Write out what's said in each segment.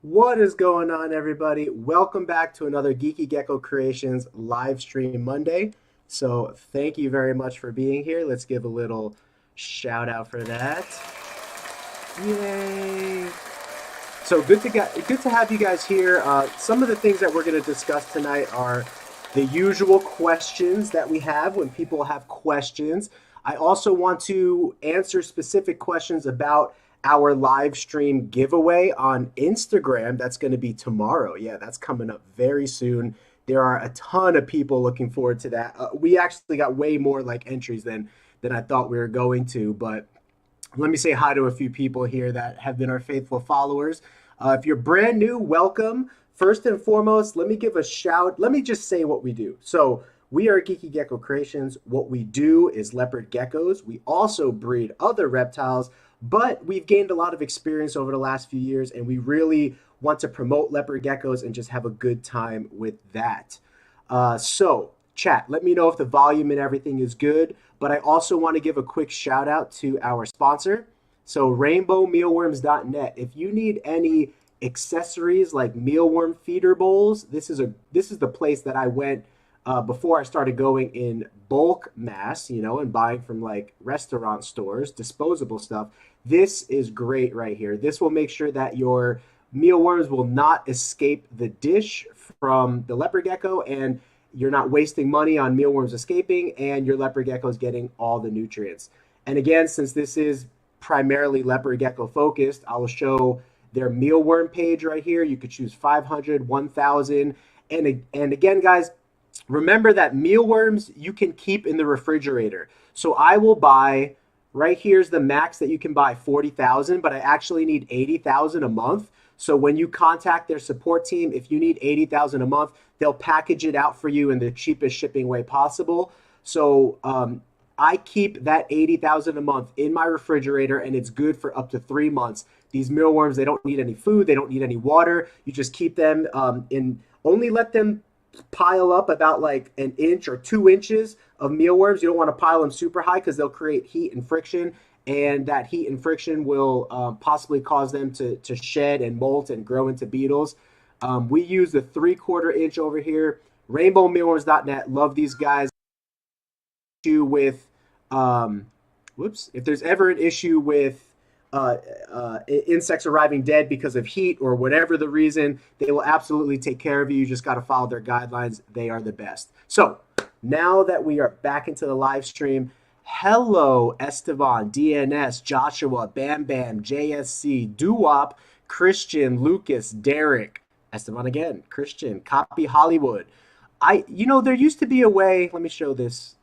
What is going on, everybody? Welcome back to another Geeky Gecko Creations live stream Monday. So, thank you very much for being here. Let's give a little shout out for that. Yay! So good to have you guys here. Some of the things that we're going to discuss tonight are the usual questions that we have when people have questions. I also want to answer specific questions about our live stream giveaway on Instagram. That's going to be tomorrow. Yeah, that's coming up very soon. There are a ton of people looking forward to that. We actually got way more like entries than I thought we were going to, but let me say hi to a few people here that have been our faithful followers. If you're brand new, welcome. First and foremost, let me give a shout. Let me just say what we do. So we are Geeky Gecko Creations. What we do is leopard geckos. We also breed other reptiles, but we've gained a lot of experience over the last few years, and we really want to promote leopard geckos and just have a good time with that. So chat, let me know if the volume and everything is good. But I also want to give a quick shout out to our sponsor. So rainbowmealworms.net. If you need any accessories like mealworm feeder bowls, this is the place that I went before I started going in bulk mass, and buying from like restaurant stores, disposable stuff. This is great right here. This will make sure that your mealworms will not escape the dish from the leopard gecko, and you're not wasting money on mealworms escaping, and your leopard gecko is getting all the nutrients. And again, since this is primarily leopard gecko focused, I will show their mealworm page right here. You could choose 500, 1,000. And again, guys, remember that mealworms you can keep in the refrigerator. So I will buy, right here's the max that you can buy, 40,000, but I actually need 80,000 a month. So when you contact their support team, if you need 80,000 a month, they'll package it out for you in the cheapest shipping way possible. So I keep that 80,000 a month in my refrigerator, and it's good for up to 3 months. These mealworms, they don't need any food, they don't need any water. You just keep them only let them pile up about like an inch or 2 inches of mealworms. You don't want to pile them super high because they'll create heat and friction, and that heat and friction will possibly cause them to shed and molt and grow into beetles. We use the 3/4 inch over here. Rainbowmealworms.net. Love these guys. With if there's ever an issue with insects arriving dead because of heat or whatever the reason, they will absolutely take care of you. You just got to follow their guidelines. They are the best. So now that we are back into the live stream, hello, Esteban, DNS, Joshua, Bam Bam, JSC, Duwop, Christian, Lucas, Derek, Esteban again, Christian, Copy Hollywood. There used to be a way, let me show this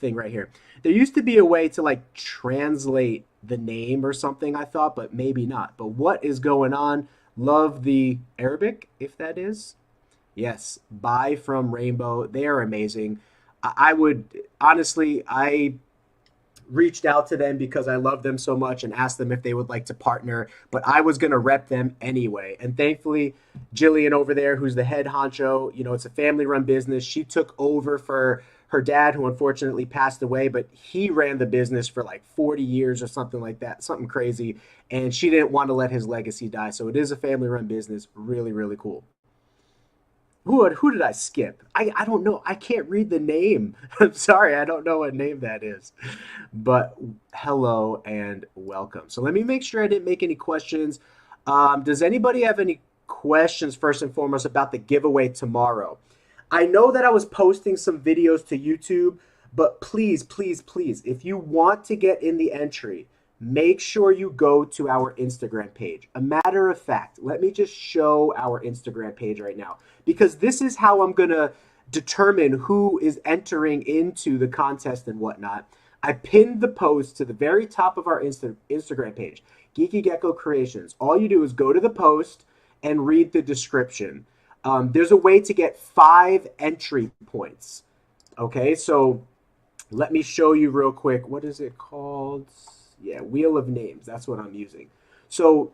thing right here. There used to be a way to like translate the name or something, I thought, but maybe not. But what is going on? Love the Arabic, if that is. Yes, buy from Rainbow. They are amazing. I would honestly, I reached out to them because I love them so much and asked them if they would like to partner, but I was going to rep them anyway. And thankfully, Jillian over there, who's the head honcho, it's a family run business. She took over for her dad, who unfortunately passed away, but he ran the business for like 40 years or something like that, something crazy. And she didn't want to let his legacy die. So it is a family run business. Really, really cool. Who did I skip? I don't know. I can't read the name. I'm sorry. I don't know what name that is. But hello and welcome. So let me make sure I didn't make any questions. Does anybody have any questions first and foremost about the giveaway tomorrow? I know that I was posting some videos to YouTube, but please, please, please, if you want to get in the entry, make sure you go to our Instagram page. A matter of fact, let me just show our Instagram page right now, because this is how I'm going to determine who is entering into the contest and whatnot. I pinned the post to the very top of our Instagram page, Geeky Gecko Creations. All you do is go to the post and read the description. There's a way to get 5 entry points. Okay, so let me show you real quick. What is it called? Yeah, Wheel of Names. That's what I'm using. So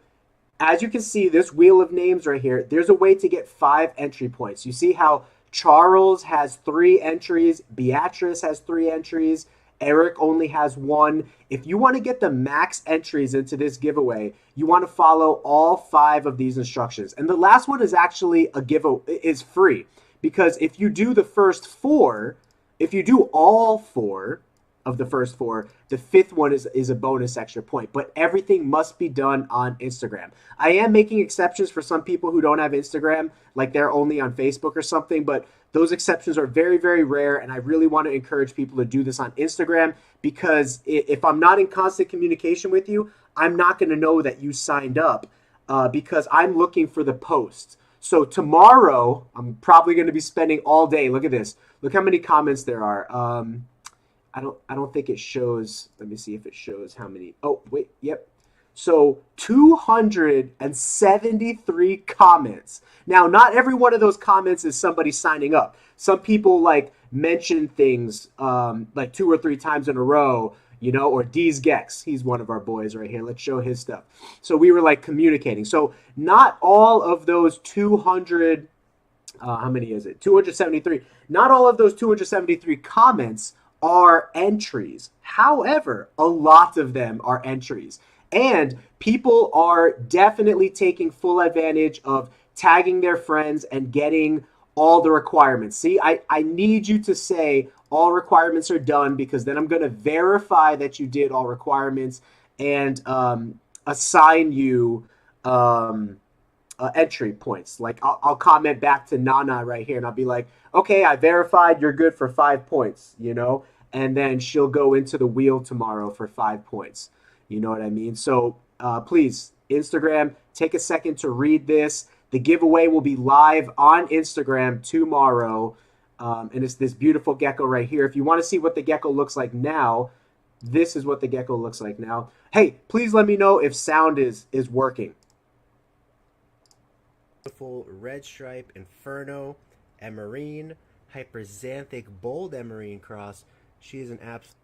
as you can see, this Wheel of Names right here, there's a way to get 5 entry points. You see how Charles has 3 entries, Beatrice has 3 entries, Eric only has one. If you want to get the max entries into this giveaway, you want to follow all 5 of these instructions. And the last one is actually is free, because if you do the first 4, if you do all 4 of the first 4, the 5th one is a bonus extra point. But everything must be done on Instagram. I am making exceptions for some people who don't have Instagram, like they're only on Facebook or something, but those exceptions are very, very rare, and I really want to encourage people to do this on Instagram, because if I'm not in constant communication with you, I'm not going to know that you signed up, because I'm looking for the posts. So tomorrow, I'm probably going to be spending all day. Look at this. Look how many comments there are. I don't think it shows. Let me see if it shows how many. Oh, wait. Yep. So 273 comments. Now, not every one of those comments is somebody signing up. Some people like mention things like 2 or 3 times in a row, you know, or D's Gex. He's one of our boys right here. Let's show his stuff. So we were like communicating. So not all of those 200, how many is it? 273. Not all of those 273 comments are entries. However, a lot of them are entries. And people are definitely taking full advantage of tagging their friends and getting all the requirements. See, I need you to say all requirements are done, because then I'm going to verify that you did all requirements and assign you entry points. Like I'll comment back to Nana right here and I'll be like, okay, I verified, you're good for 5 points, you know, and then she'll go into the wheel tomorrow for 5 points. You know what I mean? So please, Instagram, take a second to read this. The giveaway will be live on Instagram tomorrow. And it's this beautiful gecko right here. If you want to see what the gecko looks like now, this is what the gecko looks like now. Hey, please let me know if sound is working. Beautiful red stripe Inferno Emerine, hyperxanthic bold Emerine cross. She is an absolute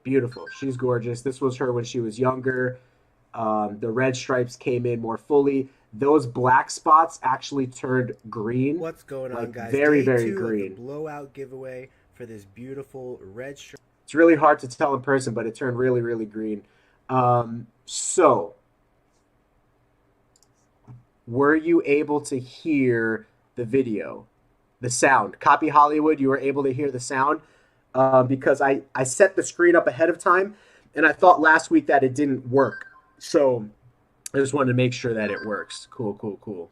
beautiful. She's gorgeous. This was her when she was younger. The red stripes came in more fully. Those black spots actually turned green. What's going on, guys? Very, very green. Blowout giveaway for this beautiful red stripe. It's really hard to tell in person, but it turned really, really green. So, were you able to hear the video, the sound? Copy Hollywood, you were able to hear the sound? Because I set the screen up ahead of time, and I thought last week that it didn't work. So I just wanted to make sure that it works. Cool, cool, cool.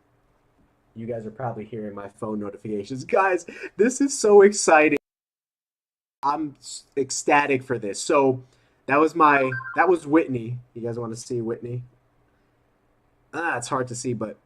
You guys are probably hearing my phone notifications. Guys, this is so exciting. I'm ecstatic for this. So that was Whitney. You guys want to see Whitney? It's hard to see, but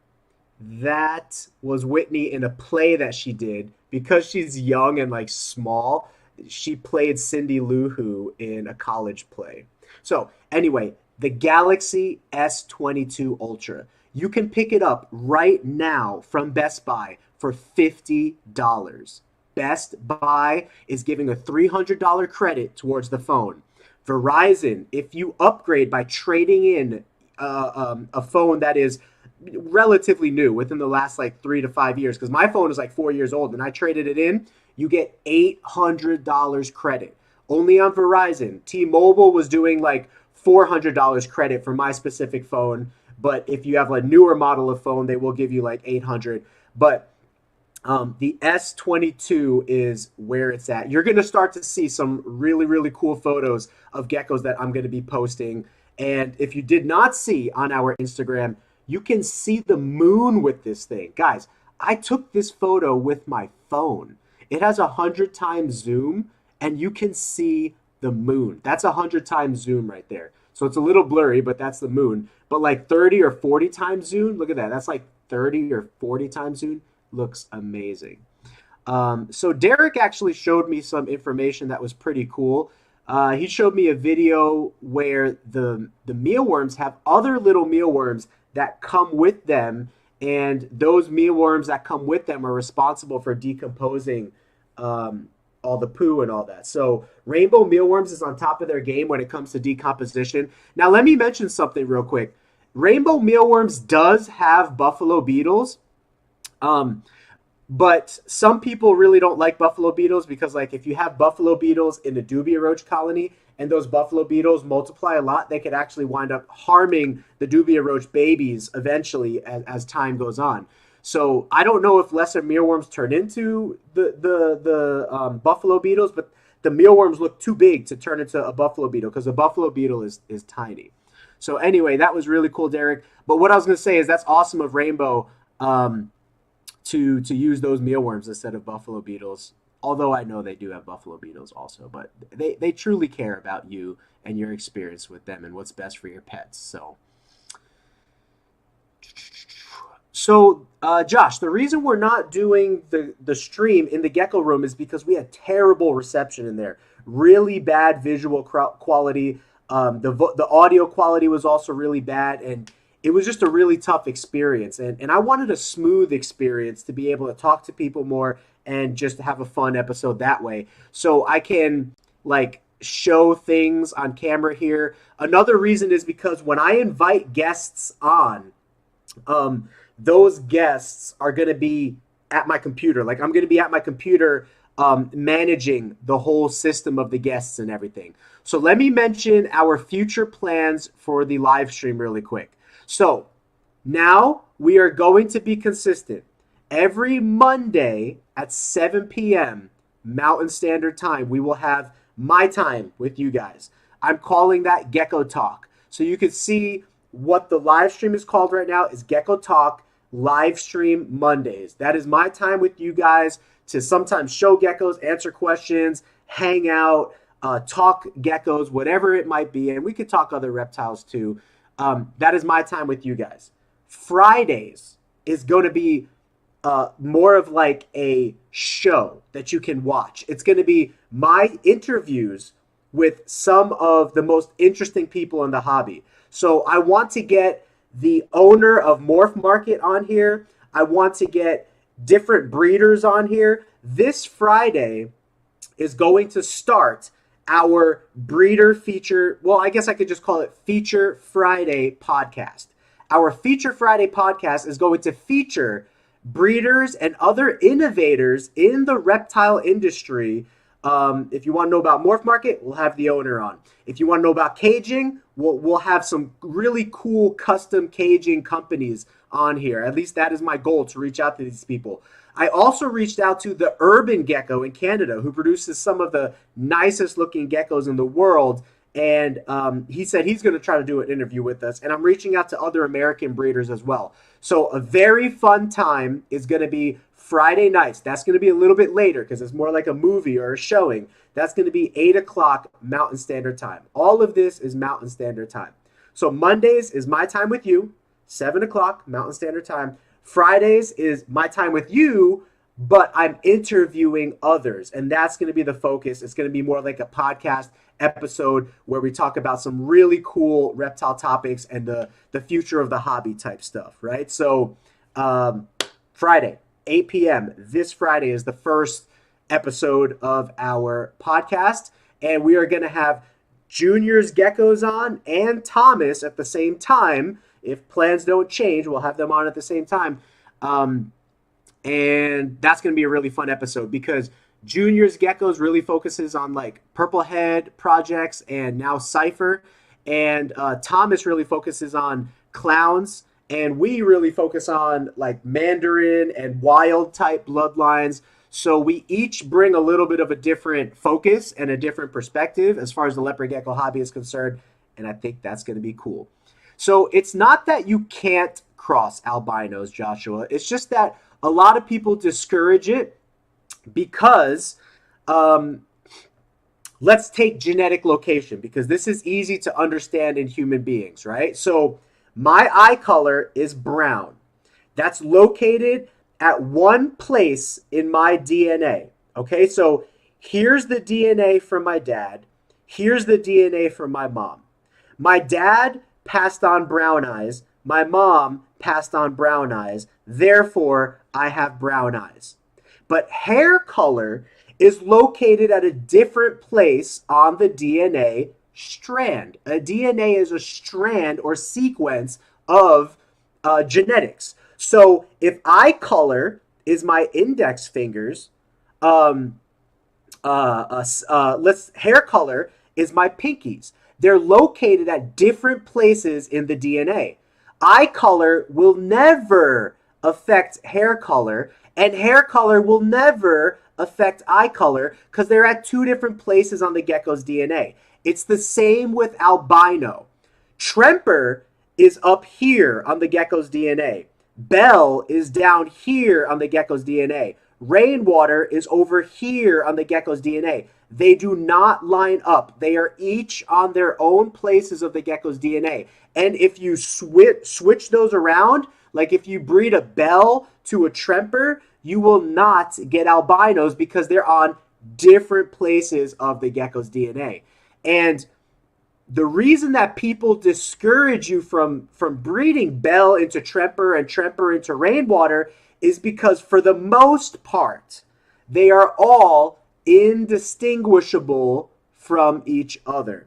that was Whitney in a play that she did. Because she's young and like small, she played Cindy Lou Who in a college play. So anyway, the Galaxy S22 Ultra. You can pick it up right now from Best Buy for $50. Best Buy is giving a $300 credit towards the phone. Verizon, if you upgrade by trading in a phone that is relatively new within the last like 3 to 5 years, because my phone is like 4 years old and I traded it in, you get $800 credit. Only on Verizon. T-Mobile was doing like $400 credit for my specific phone, but if you have a newer model of phone, they will give you like $800. But the S22 is where it's at. You're going to start to see some really, really cool photos of geckos that I'm going to be posting. And if you did not see on our Instagram, you can see the moon with this thing. Guys, I took this photo with my phone. It has 100 times zoom, and you can see the moon. That's 100 times zoom right there. So it's a little blurry, but that's the moon. But like 30 or 40 times zoom, look at that. That's like 30 or 40 times zoom. Looks amazing. So Derek actually showed me some information that was pretty cool. He showed me a video where the mealworms have other little mealworms that come with them, and those mealworms that come with them are responsible for decomposing all the poo and all that. So Rainbow Mealworms is on top of their game when it comes to decomposition. Now let me mention something real quick. Rainbow Mealworms does have buffalo beetles. But some people really don't like buffalo beetles because, like, if you have buffalo beetles in a dubia roach colony and those buffalo beetles multiply a lot, they could actually wind up harming the dubia roach babies eventually as time goes on. So I don't know if lesser mealworms turn into the buffalo beetles, but the mealworms look too big to turn into a buffalo beetle because a buffalo beetle is tiny. So anyway, that was really cool, Derek. But what I was going to say is that's awesome of Rainbow. To use those mealworms instead of buffalo beetles. Although I know they do have buffalo beetles also, but they truly care about you and your experience with them and what's best for your pets. So Josh, the reason we're not doing the stream in the Gecko room is because we had terrible reception in there. Really bad visual quality. The audio quality was also really bad, and it was just a really tough experience. And I wanted a smooth experience to be able to talk to people more and just have a fun episode that way. So I can like show things on camera here. Another reason is because when I invite guests on, those guests are going to be at my computer. Like I'm going to be at my computer managing the whole system of the guests and everything. So let me mention our future plans for the live stream really quick. So now we are going to be consistent. Every Monday at 7 p.m. Mountain Standard Time, we will have my time with you guys. I'm calling that Gecko Talk. So you can see what the live stream is called right now is Gecko Talk Live Stream Mondays. That is my time with you guys to sometimes show geckos, answer questions, hang out, talk geckos, whatever it might be. And we could talk other reptiles too. That is my time with you guys. Fridays is going to be more of like a show that you can watch. It's going to be my interviews with some of the most interesting people in the hobby. So I want to get the owner of Morph Market on here. I want to get different breeders on here. This Friday is going to start our breeder feature. Well, I guess I could just call it Feature Friday podcast. Our Feature Friday podcast is going to feature breeders and other innovators in the reptile industry. If you want to know about Morph Market, we'll have the owner on. If you want to know about caging, we'll have some really cool custom caging companies on here. At least that is my goal, to reach out to these people. I also reached out to the Urban Gecko in Canada, who produces some of the nicest looking geckos in the world. And he said he's going to try to do an interview with us. And I'm reaching out to other American breeders as well. So a very fun time is going to be Friday nights. That's going to be a little bit later because it's more like a movie or a showing. That's going to be 8 o'clock Mountain Standard Time. All of this is Mountain Standard Time. So Mondays is my time with you, 7 o'clock Mountain Standard Time. Fridays is my time with you, but I'm interviewing others. And that's going to be the focus. It's going to be more like a podcast episode where we talk about some really cool reptile topics and the future of the hobby type stuff, right? So Friday, 8 p.m. This Friday is the first episode of our podcast. And we are going to have Junior's Geckos on and Thomas at the same time. If plans don't change, we'll have them on at the same time. And that's going to be a really fun episode because Junior's Geckos really focuses on like Purple Head projects and now Cypher. And Thomas really focuses on clowns. And we really focus on like Mandarin and wild type bloodlines. So we each bring a little bit of a different focus and a different perspective as far as the leopard gecko hobby is concerned. And I think that's going to be cool. So it's not that you can't cross albinos, Joshua. It's just that a lot of people discourage it because let's take genetic location because this is easy to understand in human beings, right? So my eye color is brown. That's located at one place in my DNA, okay? So here's the DNA from my dad. Here's the DNA from my mom. My dad passed on brown eyes. My mom passed on brown eyes. Therefore, I have brown eyes. But hair color is located at a different place on the DNA strand. A DNA is a strand or sequence of genetics. So if eye color is my index fingers. Hair color is my pinkies. They're located at different places in the DNA. Eye color will never affect hair color, and hair color will never affect eye color because they're at two different places on the gecko's DNA. It's the same with albino. Tremper is up here on the gecko's DNA. Bell is down here on the gecko's DNA. Rainwater is over here on the gecko's DNA. They do not line up. They are each on their own places of the gecko's DNA. And if you switch those around, like if you breed a Bell to a Tremper, you will not get albinos because they're on different places of the gecko's DNA. And the reason that people discourage you from breeding Bell into Tremper and Tremper into Rainwater is because for the most part, they are all indistinguishable from each other.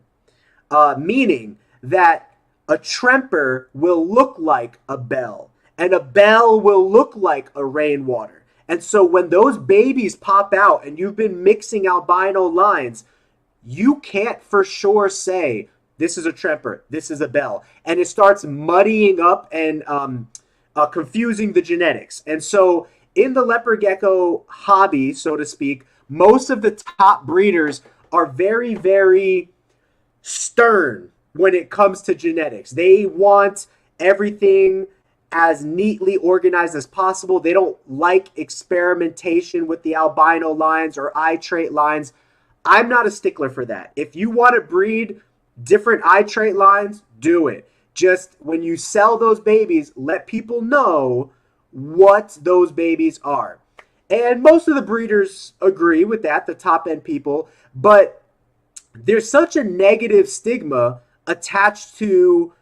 Meaning that a Tremper will look like a Bell and a Bell will look like a Rainwater. And so when those babies pop out and you've been mixing albino lines, you can't for sure say, this is a Tremper, this is a Bell. And it starts muddying up and confusing the genetics. And so in the leopard gecko hobby, so to speak, most of the top breeders are very, very stern when it comes to genetics. They want everything as neatly organized as possible. They don't like experimentation with the albino lines or eye trait lines. I'm not a stickler for that. If you want to breed different eye trait lines, do it. Just when you sell those babies, let people know what those babies are. And most of the breeders agree with that, the top end people, but there's such a negative stigma attached to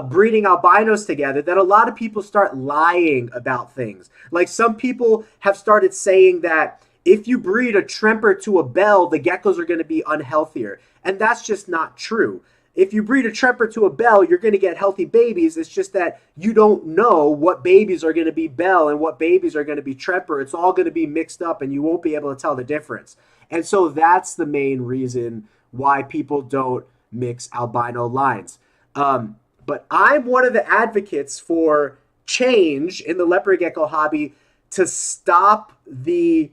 breeding albinos together that a lot of people start lying about things. Like some people have started saying that if you breed a Tremper to a Bell, the geckos are going to be unhealthier. And that's just not true. If you breed a Tremper to a Bell, you're going to get healthy babies. It's just that you don't know what babies are going to be Bell and what babies are going to be Tremper. It's all going to be mixed up and you won't be able to tell the difference. And so that's the main reason why people don't mix albino lines. But I'm one of the advocates for change in the leopard gecko hobby to stop the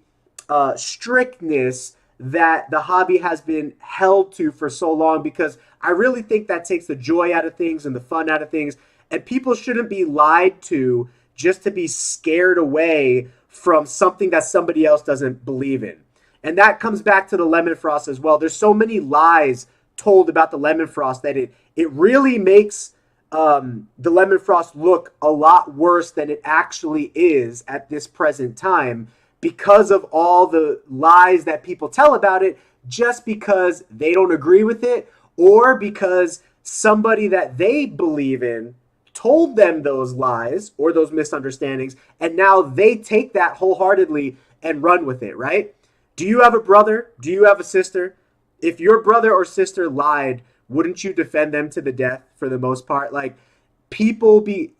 strictness that the hobby has been held to for so long, because I really think that takes the joy out of things and the fun out of things, and people shouldn't be lied to just to be scared away from something that somebody else doesn't believe in. And that comes back to the lemon frost as well. There's so many lies told about the lemon frost that it really makes the lemon frost look a lot worse than it actually is at this present time, because of all the lies that people tell about it, just because they don't agree with it or because somebody that they believe in told them those lies or those misunderstandings, and now they take that wholeheartedly and run with it, right? Do you have a brother? Do you have a sister? If your brother or sister lied, wouldn't you defend them to the death for the most part? Like,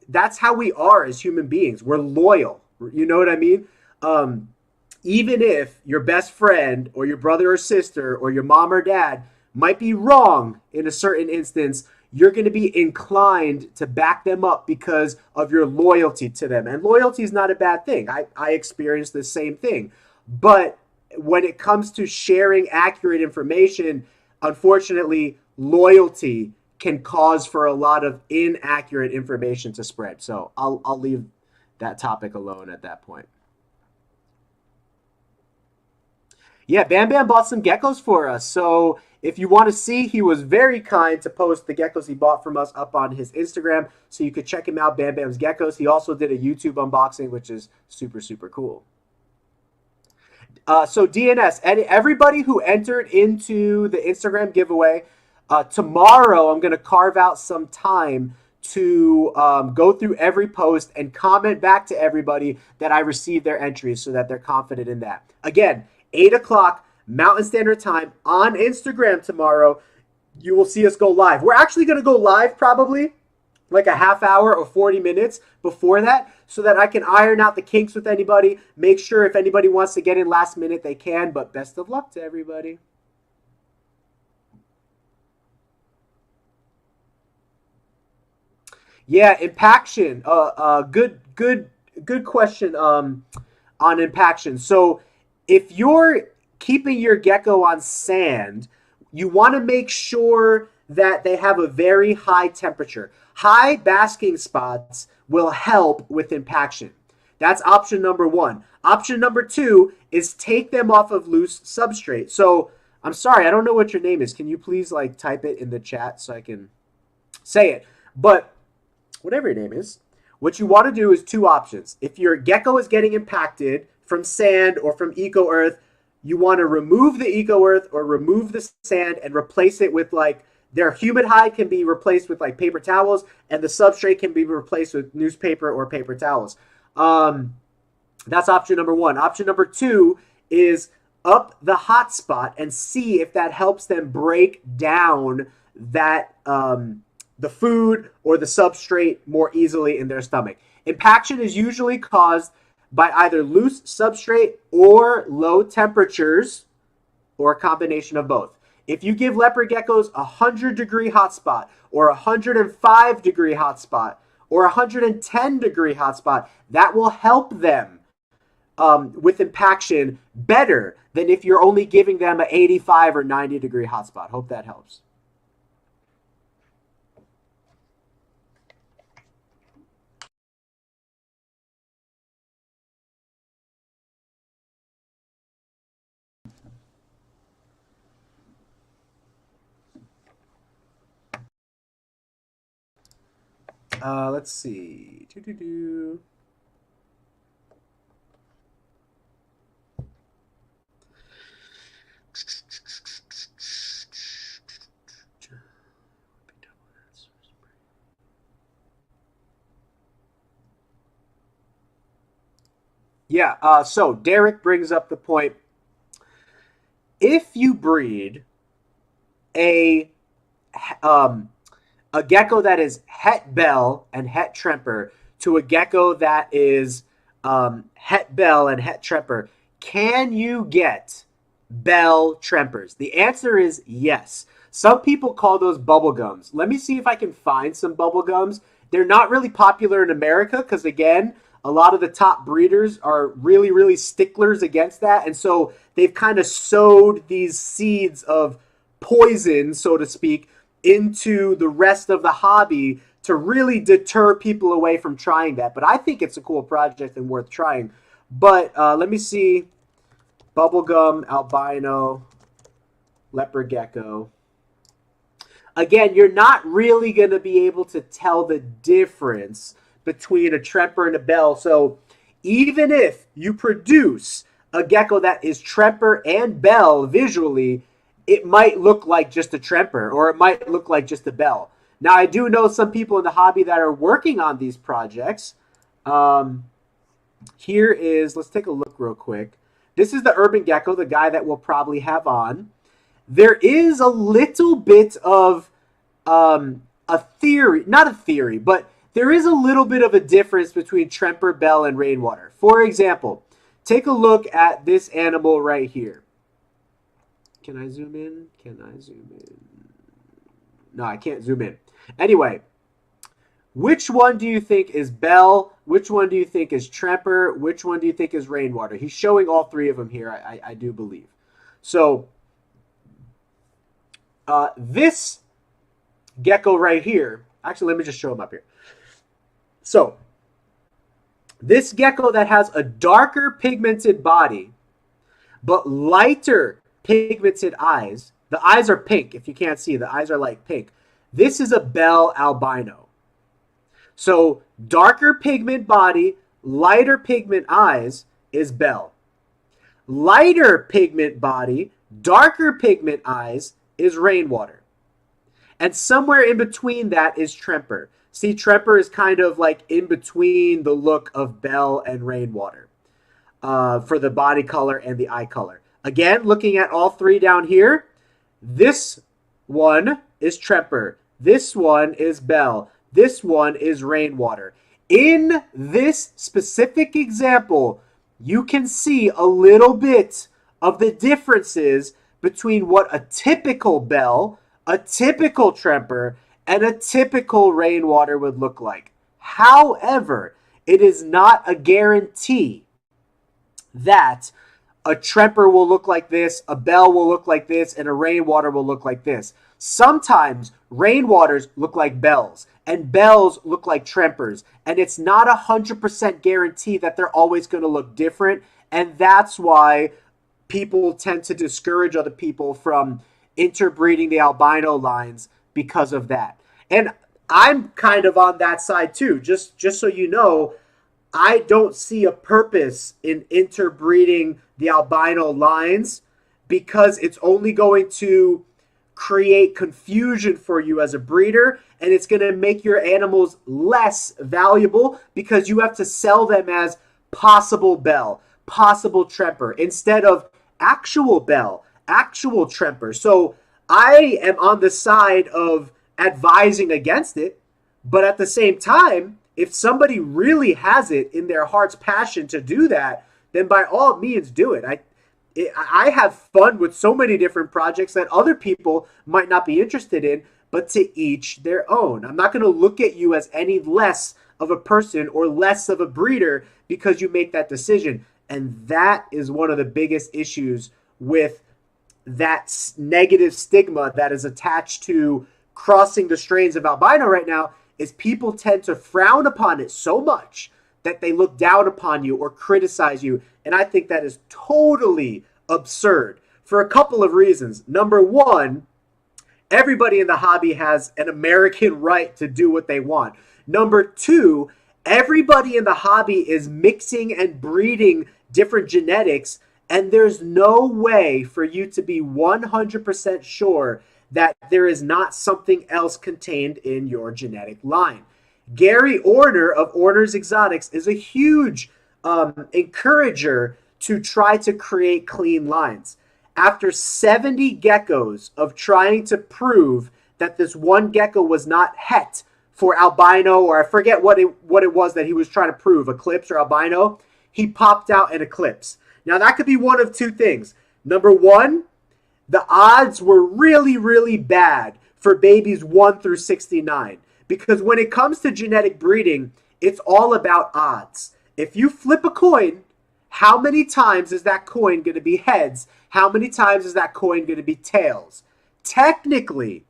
that's how we are as human beings. We're loyal. You know what I mean? Even if your best friend or your brother or sister or your mom or dad might be wrong in a certain instance, you're going to be inclined to back them up because of your loyalty to them. And loyalty is not a bad thing. I experienced the same thing. But when it comes to sharing accurate information, unfortunately, loyalty can cause for a lot of inaccurate information to spread. So I'll leave that topic alone at that point. Yeah, Bam Bam bought some geckos for us. So if you want to see, he was very kind to post the geckos he bought from us up on his Instagram. So you could check him out, Bam Bam's Geckos. He also did a YouTube unboxing, which is super, super cool. So DNS, and everybody who entered into the Instagram giveaway, tomorrow I'm going to carve out some time to go through every post and comment back to everybody that I received their entries so that they're confident in that. Again, 8 o'clock Mountain Standard Time on Instagram tomorrow. You will see us go live. We're actually going to go live probably like a half hour or 40 minutes before that so that I can iron out the kinks with anybody, make sure if anybody wants to get in last minute they can, but best of luck to everybody. Yeah, impaction. Good question. On impaction. So, if you're keeping your gecko on sand, you want to make sure that they have a very high temperature. High basking spots will help with impaction. That's option number one. Option number two is take them off of loose substrate. So, I'm sorry, I don't know what your name is. Can you please like type it in the chat so I can say it? But whatever your name is, what you want to do is two options. If your gecko is getting impacted from sand or from eco earth, you want to remove the eco earth or remove the sand and replace it with like their humid hide can be replaced with like paper towels, and the substrate can be replaced with newspaper or paper towels. That's option number one. Option number two is up the hot spot and see if that helps them break down that the food or the substrate more easily in their stomach. Impaction is usually caused by either loose substrate or low temperatures or a combination of both. If you give leopard geckos a 100-degree hotspot or a 105-degree hotspot or a 110-degree hotspot, that will help them with impaction better than if you're only giving them an 85 or 90-degree hotspot. Hope that helps. Let's see. Yeah, so Derek brings up the point. If you breed a a gecko that is het bell and het tremper to a gecko that is het bell and het tremper, can you get bell trempers? The answer is yes. Some people call those bubblegums. Let me see if I can find some bubblegums. They're not really popular in America because, again, a lot of the top breeders are really, really sticklers against that. And so they've kind of sowed these seeds of poison, so to speak, into the rest of the hobby to really deter people away from trying that. But I think it's a cool project and worth trying. But let me see. Bubblegum, albino, leopard gecko. Again, you're not really going to be able to tell the difference between a tremper and a bell. So even if you produce a gecko that is tremper and bell visually, it might look like just a tremper or it might look like just a bell. Now, I do know some people in the hobby that are working on these projects. Here is, let's take a look real quick. This is the urban gecko, the guy that we'll probably have on. There is a little bit of a theory, not a theory, but there is a little bit of a difference between tremper, bell, and rainwater. For example, take a look at this animal right here. Can I zoom in? Can I zoom in? No, I can't zoom in. Anyway, which one do you think is bell? Which one do you think is tremper? Which one do you think is rainwater? He's showing all three of them here, I do believe. So this gecko right here, actually, let me just show him up here. So this gecko that has a darker pigmented body, but lighter pigmented eyes. The eyes are pink. If you can't see, the eyes are like pink. This is a bell albino. So darker pigment body, lighter pigment eyes is bell. Lighter pigment body, darker pigment eyes is rainwater. And somewhere in between that is tremper. See, tremper is kind of like in between the look of bell and rainwater for the body color and the eye color. Again, looking at all three down here, this one is tremper. This one is bell. This one is rainwater. In this specific example, you can see a little bit of the differences between what a typical bell, a typical tremper, and a typical rainwater would look like. However, it is not a guarantee that a tremper will look like this, a bell will look like this, and a rainwater will look like this. Sometimes rainwaters look like bells, and bells look like trempers, and it's not 100% guarantee that they're always going to look different, and that's why people tend to discourage other people from interbreeding the albino lines because of that. And I'm kind of on that side too. Just so you know, I don't see a purpose in interbreeding the albino lines because it's only going to create confusion for you as a breeder, and it's going to make your animals less valuable because you have to sell them as possible bell, possible tremper, instead of actual bell, actual tremper. So I am on the side of advising against it, but at the same time, if somebody really has it in their heart's passion to do that, then by all means do it. I have fun with so many different projects that other people might not be interested in, but to each their own. I'm not going to look at you as any less of a person or less of a breeder because you make that decision. And that is one of the biggest issues with that negative stigma that is attached to crossing the strains of albino right now, is people tend to frown upon it so much that they look down upon you or criticize you. And I think that is totally absurd for a couple of reasons. Number one, everybody in the hobby has an American right to do what they want. Number two, everybody in the hobby is mixing and breeding different genetics, and there's no way for you to be 100% sure that there is not something else contained in your genetic line. Gary Orner of Orner's Exotics is a huge encourager to try to create clean lines. After 70 geckos of trying to prove that this one gecko was not het for albino, or I forget what it was that he was trying to prove, eclipse or albino, he popped out an eclipse. Now that could be one of two things. Number one, the odds were really, really bad for babies 1 through 69. Because when it comes to genetic breeding, it's all about odds. If you flip a coin, how many times is that coin going to be heads? How many times is that coin going to be tails? Technically,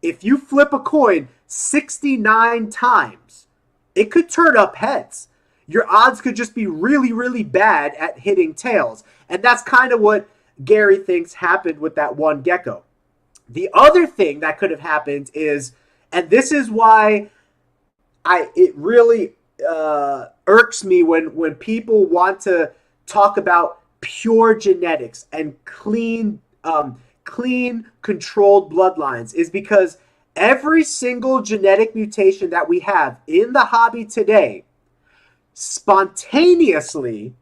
if you flip a coin 69 times, it could turn up heads. Your odds could just be really, really bad at hitting tails. And that's kind of what Gary thinks happened with that one gecko. The other thing that could have happened is, and this is why it really irks me when people want to talk about pure genetics and clean controlled bloodlines, is because every single genetic mutation that we have in the hobby today spontaneously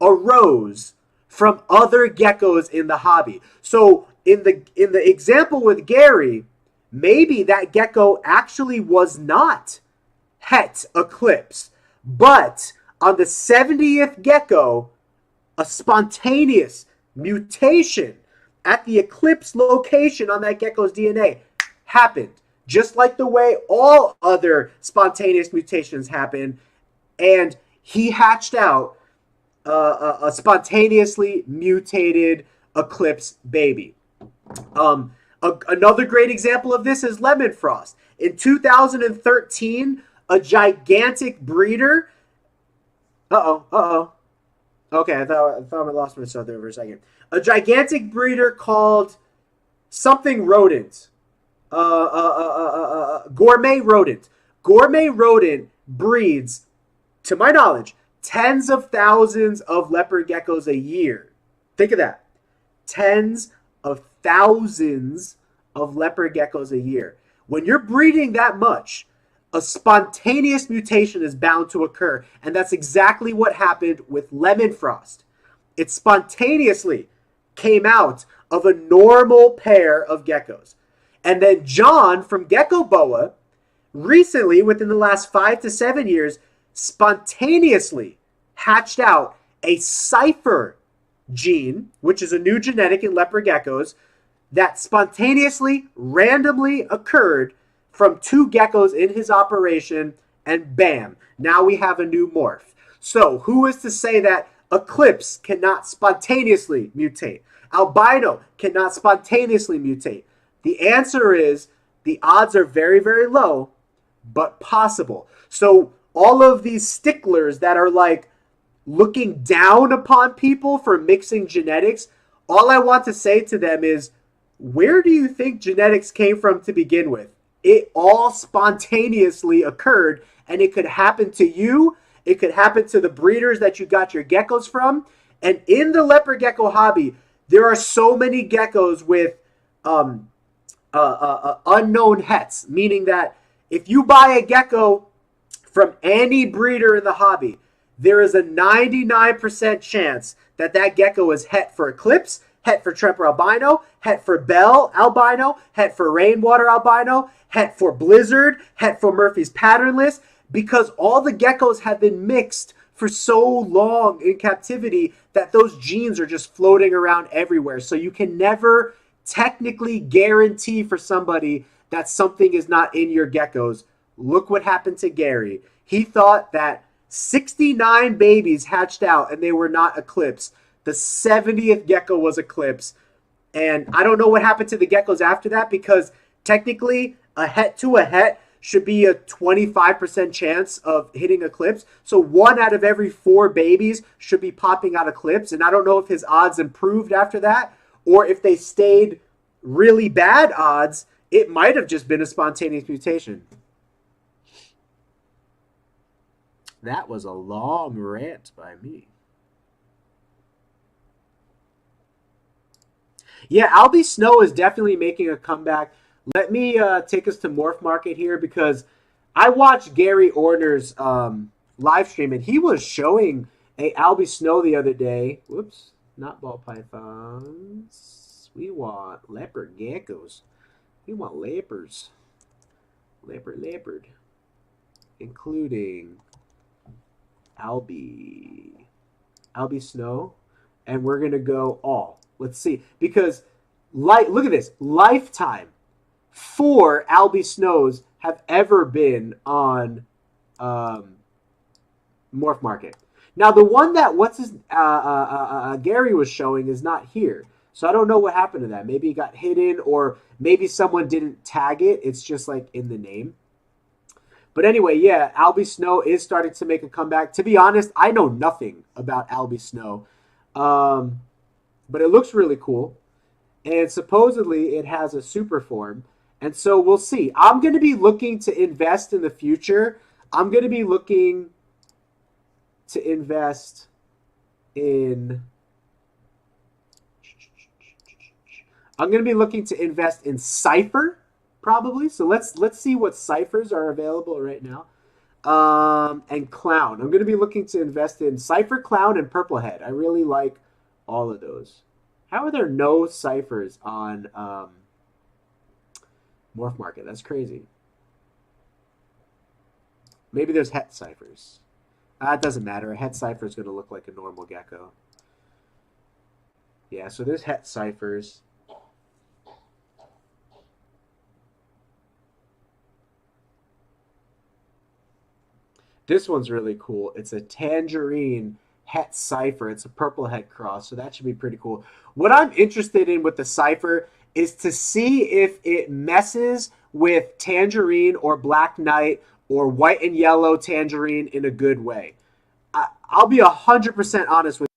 arose from other geckos in the hobby. So in the example with Gary, maybe that gecko actually was not het eclipse, but on the 70th gecko, a spontaneous mutation at the eclipse location on that gecko's DNA happened, just like the way all other spontaneous mutations happen, and he hatched out a spontaneously mutated eclipse baby. Another great example of this is lemon frost. In 2013, a gigantic breeder. Okay, I thought I lost myself there for a second. A gigantic breeder called something rodent. Gourmet rodent. Gourmet rodent breeds, to my knowledge, tens of thousands of leopard geckos a year. Think of that. Tens of thousands of leopard geckos a year. When you're breeding that much, a spontaneous mutation is bound to occur. And that's exactly what happened with lemon frost. It spontaneously came out of a normal pair of geckos. And then John from Gecko Boa recently, within the last 5 to 7 years, spontaneously hatched out a cipher gene, which is a new genetic in leopard geckos, that spontaneously, randomly occurred from 2 geckos in his operation, and bam, now we have a new morph. So who is to say that Eclipse cannot spontaneously mutate? Albino cannot spontaneously mutate? The answer is the odds are very, very low, but possible. So all of these sticklers that are like looking down upon people for mixing genetics, all I want to say to them is, where do you think genetics came from to begin with? It all spontaneously occurred, and it could happen to you. It could happen to the breeders that you got your geckos from. And in the leopard gecko hobby, there are so many geckos with unknown hets, meaning that if you buy a gecko from any breeder in the hobby, there is a 99% chance that that gecko is het for Eclipse, het for Tremper albino, het for Bell albino, het for Rainwater albino, het for Blizzard, het for Murphy's patternless, because all the geckos have been mixed for so long in captivity that those genes are just floating around everywhere. So you can never technically guarantee for somebody that something is not in your geckos. Look what happened to Gary. He thought that 69 babies hatched out and they were not Eclipse. The 70th gecko was Eclipse. And I don't know what happened to the geckos after that, because technically a het to a het should be a 25% chance of hitting Eclipse. So 1 out of every 4 babies should be popping out Eclipse. And I don't know if his odds improved after that, or if they stayed really bad odds, it might have just been a spontaneous mutation. That was a long rant by me. Yeah, Albie Snow is definitely making a comeback. Let me take us to Morph Market here, because I watched Gary Orner's live stream, and he was showing a Albie Snow the other day. Whoops, not ball pythons. We want leopard geckos. We want leopards. Leopard. Including Albie Snow. And we're going to go all. Let's see. Because, look at this. Lifetime. 4 Albie Snows have ever been on Morph Market. Now, the one that Gary was showing is not here. So I don't know what happened to that. Maybe it got hidden, or maybe someone didn't tag it. It's just like in the name. But anyway, yeah, Albie Snow is starting to make a comeback. To be honest, I know nothing about Albie Snow. But it looks really cool. And supposedly it has a super form. And so we'll see. I'm going to be looking to invest in the future. I'm going to be looking to invest in... Cypher, probably. So let's see what ciphers are available right now. And Clown. I'm going to be looking to invest in Cypher, Clown, and Purplehead. I really like all of those. How are there no ciphers on Morph Market? That's crazy. Maybe there's het ciphers. It doesn't matter. A het cipher is going to look like a normal gecko. Yeah, so there's het ciphers. This one's really cool. It's a tangerine het cipher. It's a purple het cross, so that should be pretty cool. What I'm interested in with the cipher is to see if it messes with tangerine or black knight or white and yellow tangerine in a good way. I'll be 100% honest with you.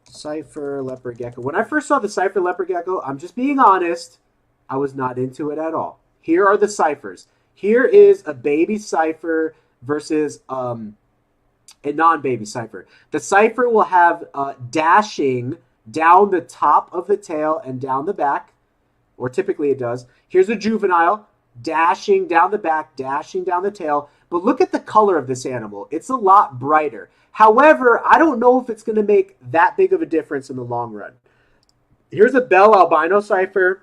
Cypher Leopard Gecko. When I first saw the Cypher Leopard Gecko, I'm just being honest, I was not into it at all. Here are the ciphers. Here is a baby cipher versus a non-baby cipher. The cipher will have dashing down the top of the tail and down the back. or typically it does. Here's a juvenile, dashing down the back, dashing down the tail. But look at the color of this animal. It's a lot brighter. However, I don't know if it's going to make that big of a difference in the long run. Here's a Bell albino cipher.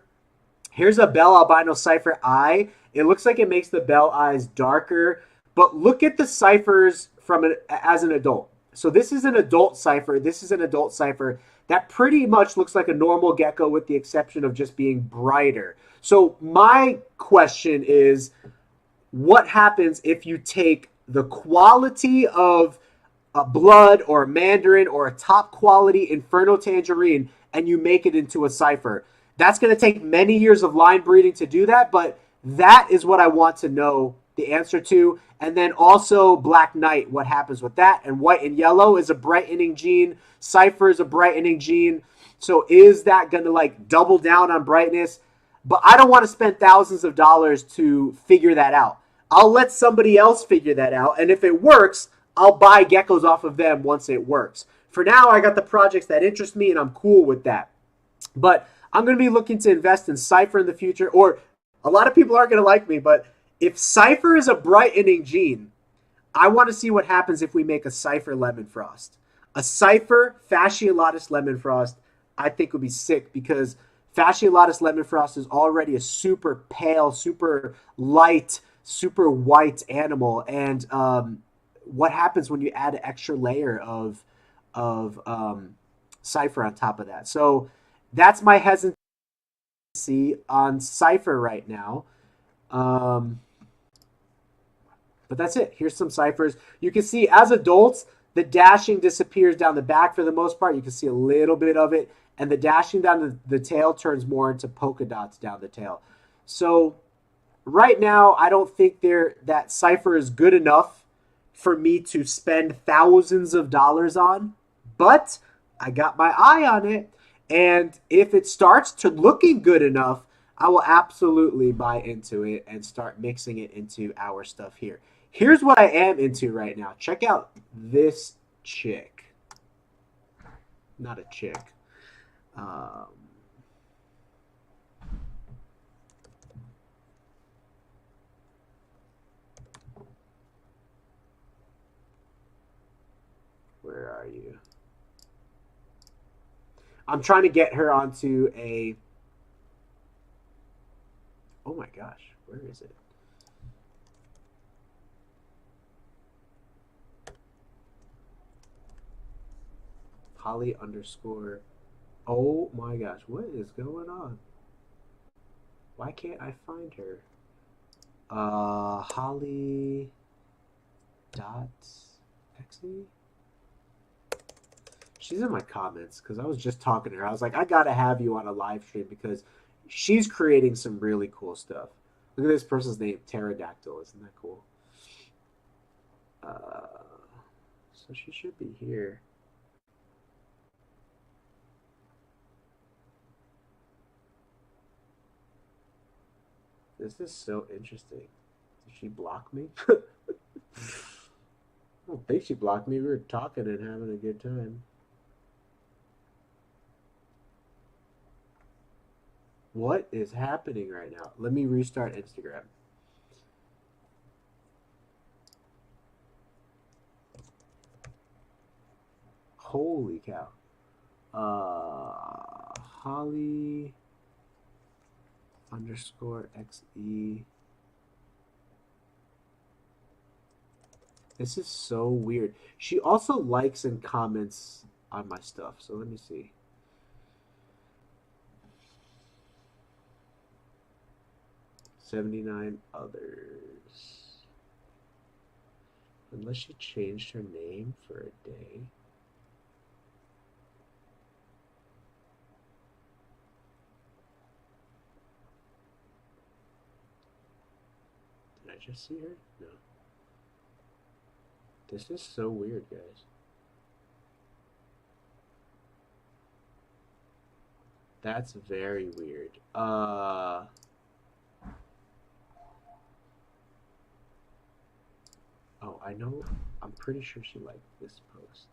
Here's a Bell albino cipher eye. It looks like it makes the Bell eyes darker. But look at the ciphers as an adult. So this is an adult cipher. This is an adult cipher that pretty much looks like a normal gecko with the exception of just being brighter. So my question is, what happens if you take the quality of a blood or a mandarin or a top quality inferno tangerine and you make it into a cipher? That's going to take many years of line breeding to do that, but that is what I want to know the answer to. And then also Black Knight, what happens with that? And white and yellow is a brightening gene. Cipher is a brightening gene. So is that going to like double down on brightness? But I don't want to spend thousands of dollars to figure that out. I'll let somebody else figure that out. And if it works, I'll buy geckos off of them once it works. For now, I got the projects that interest me and I'm cool with that. But I'm going to be looking to invest in Cipher in the future. Or a lot of people aren't going to like me, but if Cipher is a brightening gene, I want to see what happens if we make a Cipher Lemon Frost. A Cipher Fasciolatus Lemon Frost, I think would be sick because Fasciolatus Lemon Frost is already a super pale, super light, super white animal. And what happens when you add an extra layer of Cipher on top of that? So that's my hesitancy on Cipher right now. But that's it. Here's some ciphers. You can see as adults, the dashing disappears down the back for the most part. You can see a little bit of it. And the dashing down the tail turns more into polka dots down the tail. So right now, I don't think that cipher is good enough for me to spend thousands of dollars on. But I got my eye on it. And if it starts to looking good enough, I will absolutely buy into it and start mixing it into our stuff here. Here's what I am into right now. Check out this chick. Not a chick. Where are you? I'm trying to get her onto a... Oh my gosh, where is it? Holly underscore. Oh my gosh, what is going on? Why can't I find her? Holly dot xe. She's in my comments because I was just talking to her. I was like, I gotta have you on a live stream because she's creating some really cool stuff. Look at this person's name, Pterodactyl. Isn't that cool? So she should be here. This is so interesting. Did she block me? I don't think she blocked me. We were talking and having a good time. What is happening right now? Let me restart Instagram. Holy cow. Holly underscore xe. This is so weird. She also likes and comments on my stuff. So let me see. $79 others. Unless she changed her name for a day. Did I just see her? No. This is so weird, guys. That's very weird. Oh, I know. I'm pretty sure she liked this post.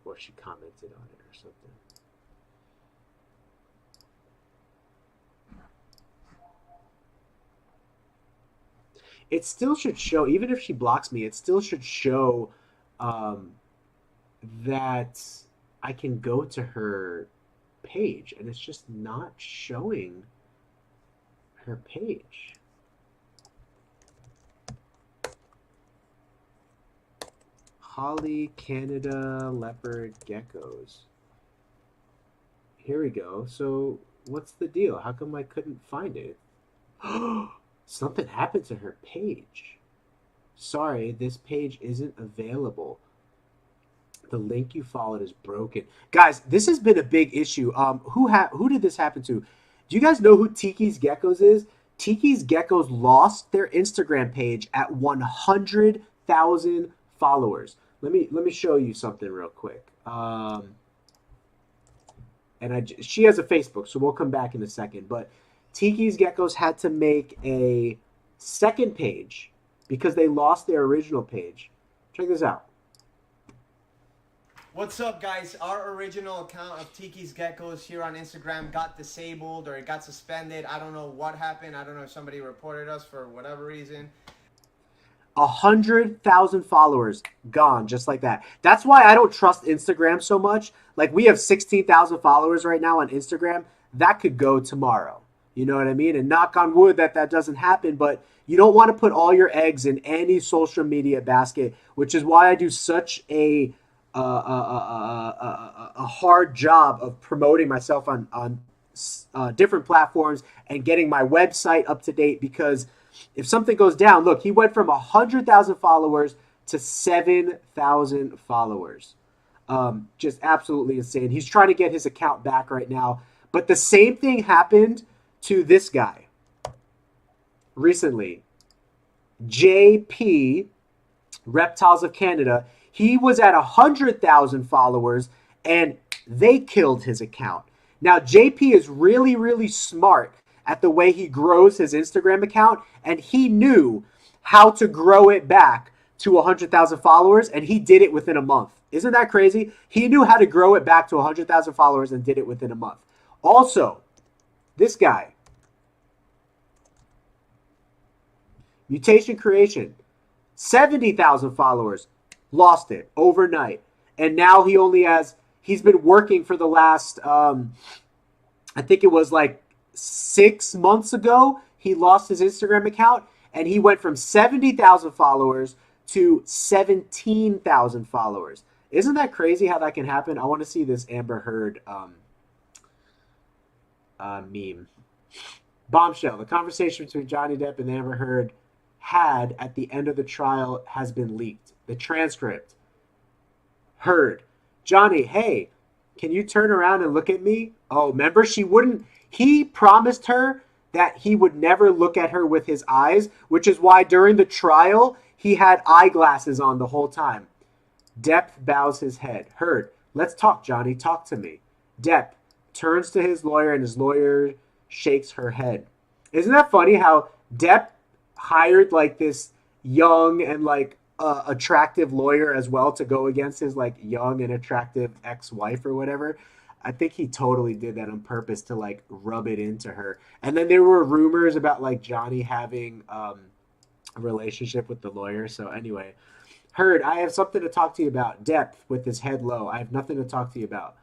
Or she commented on it or something. it still should show, even if she blocks me, it still should show um, that I can go to her page, and it's just not showing her page. Holly, Canada, leopard, geckos. Here we go. So what's the deal? How come I couldn't find it? Something happened to her page. Sorry, this page isn't available. The link you followed is broken. Guys, this has been a big issue. Who did this happen to? Do you guys know who Tiki's Geckos is? Tiki's Geckos lost their Instagram page at 100,000 followers. Let me show you something real quick. She has a Facebook, so we'll come back in a second. But Tiki's Geckos had to make a second page because they lost their original page. Check this out. What's up, guys? Our original account of Tiki's Geckos here on Instagram got disabled or it got suspended. I don't know what happened. I don't know if somebody reported us for whatever reason. 100,000 followers gone just like that. That's why I don't trust Instagram so much. Like, we have 16,000 followers right now on Instagram. That could go tomorrow. You know what I mean? And knock on wood that doesn't happen, but you don't want to put all your eggs in any social media basket, which is why I do such a hard job of promoting myself on different platforms and getting my website up to date, because if something goes down, look, he went from 100,000 followers to 7,000 followers. Just absolutely insane. He's trying to get his account back right now. But the same thing happened to this guy recently. JP, Reptiles of Canada. He was at 100,000 followers, and they killed his account. Now, JP is really, really smart at the way he grows his Instagram account, and he knew how to grow it back to 100,000 followers, and he did it within a month. Isn't that crazy? He knew how to grow it back to 100,000 followers and did it within a month. Also, this guy, Mutation Creation, 70,000 followers, lost it overnight. And now he's been working for the last, I think it was like 6 months ago, he lost his Instagram account, and he went from 70,000 followers to 17,000 followers. Isn't that crazy how that can happen? I want to see this Amber Heard meme. Bombshell. The conversation between Johnny Depp and Amber Heard had at the end of the trial has been leaked. The transcript. Heard. Johnny, hey, can you turn around and look at me? Oh, remember, she wouldn't. He promised her that he would never look at her with his eyes, which is why during the trial, he had eyeglasses on the whole time. Depp bows his head. Heard. Let's talk, Johnny. Talk to me. Depp turns to his lawyer, and his lawyer shakes her head. Isn't that funny how Depp hired like this young and like attractive lawyer as well to go against his like young and attractive ex-wife or whatever? I think he totally did that on purpose to like rub it into her. And then there were rumors about like Johnny having a relationship with the lawyer. So anyway, Heard, I have something to talk to you about. Depp with his head low. I have nothing to talk to you about.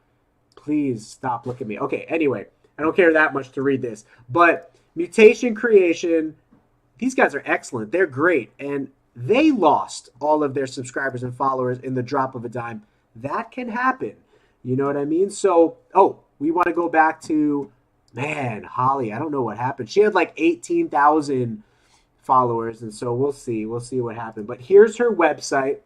Please stop looking at me. Okay, anyway, I don't care that much to read this. But Mutation Creation, these guys are excellent. They're great. And they lost all of their subscribers and followers in the drop of a dime. That can happen. You know what I mean? So, we want to go back to, man, Holly. I don't know what happened. She had like 18,000 followers, and so we'll see. We'll see what happened. But here's her website.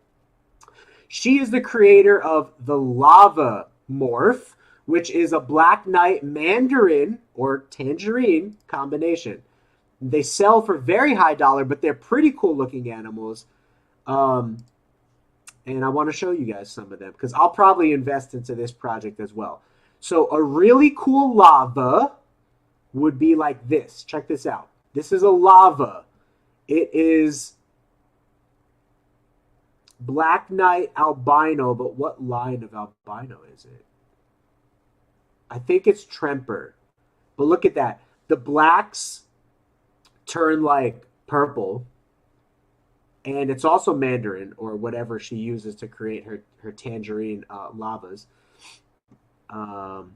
She is the creator of the Lava Morph, which is a Black Knight Mandarin or Tangerine combination. They sell for very high dollar, but they're pretty cool looking animals. And I want to show you guys some of them because I'll probably invest into this project as well. So a really cool lava would be like this. Check this out. This is a lava. It is Black Knight albino, but what line of albino is it? I think it's Tremper. But look at that. The blacks turn like purple And it's also Mandarin or whatever she uses to create her tangerine lavas. Um,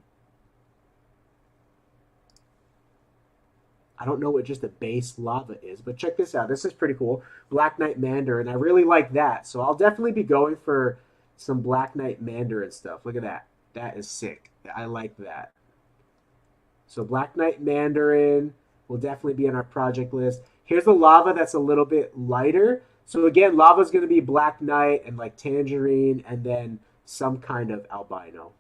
I don't know what just a base lava is, but check this out. This is pretty cool. Black Knight Mandarin. I really like that. So I'll definitely be going for some Black Knight Mandarin stuff. Look at that. That is sick. I like that. So Black Knight Mandarin will definitely be on our project list. Here's a lava that's a little bit lighter. So again, lava is going to be Black Knight and like tangerine and then some kind of albino.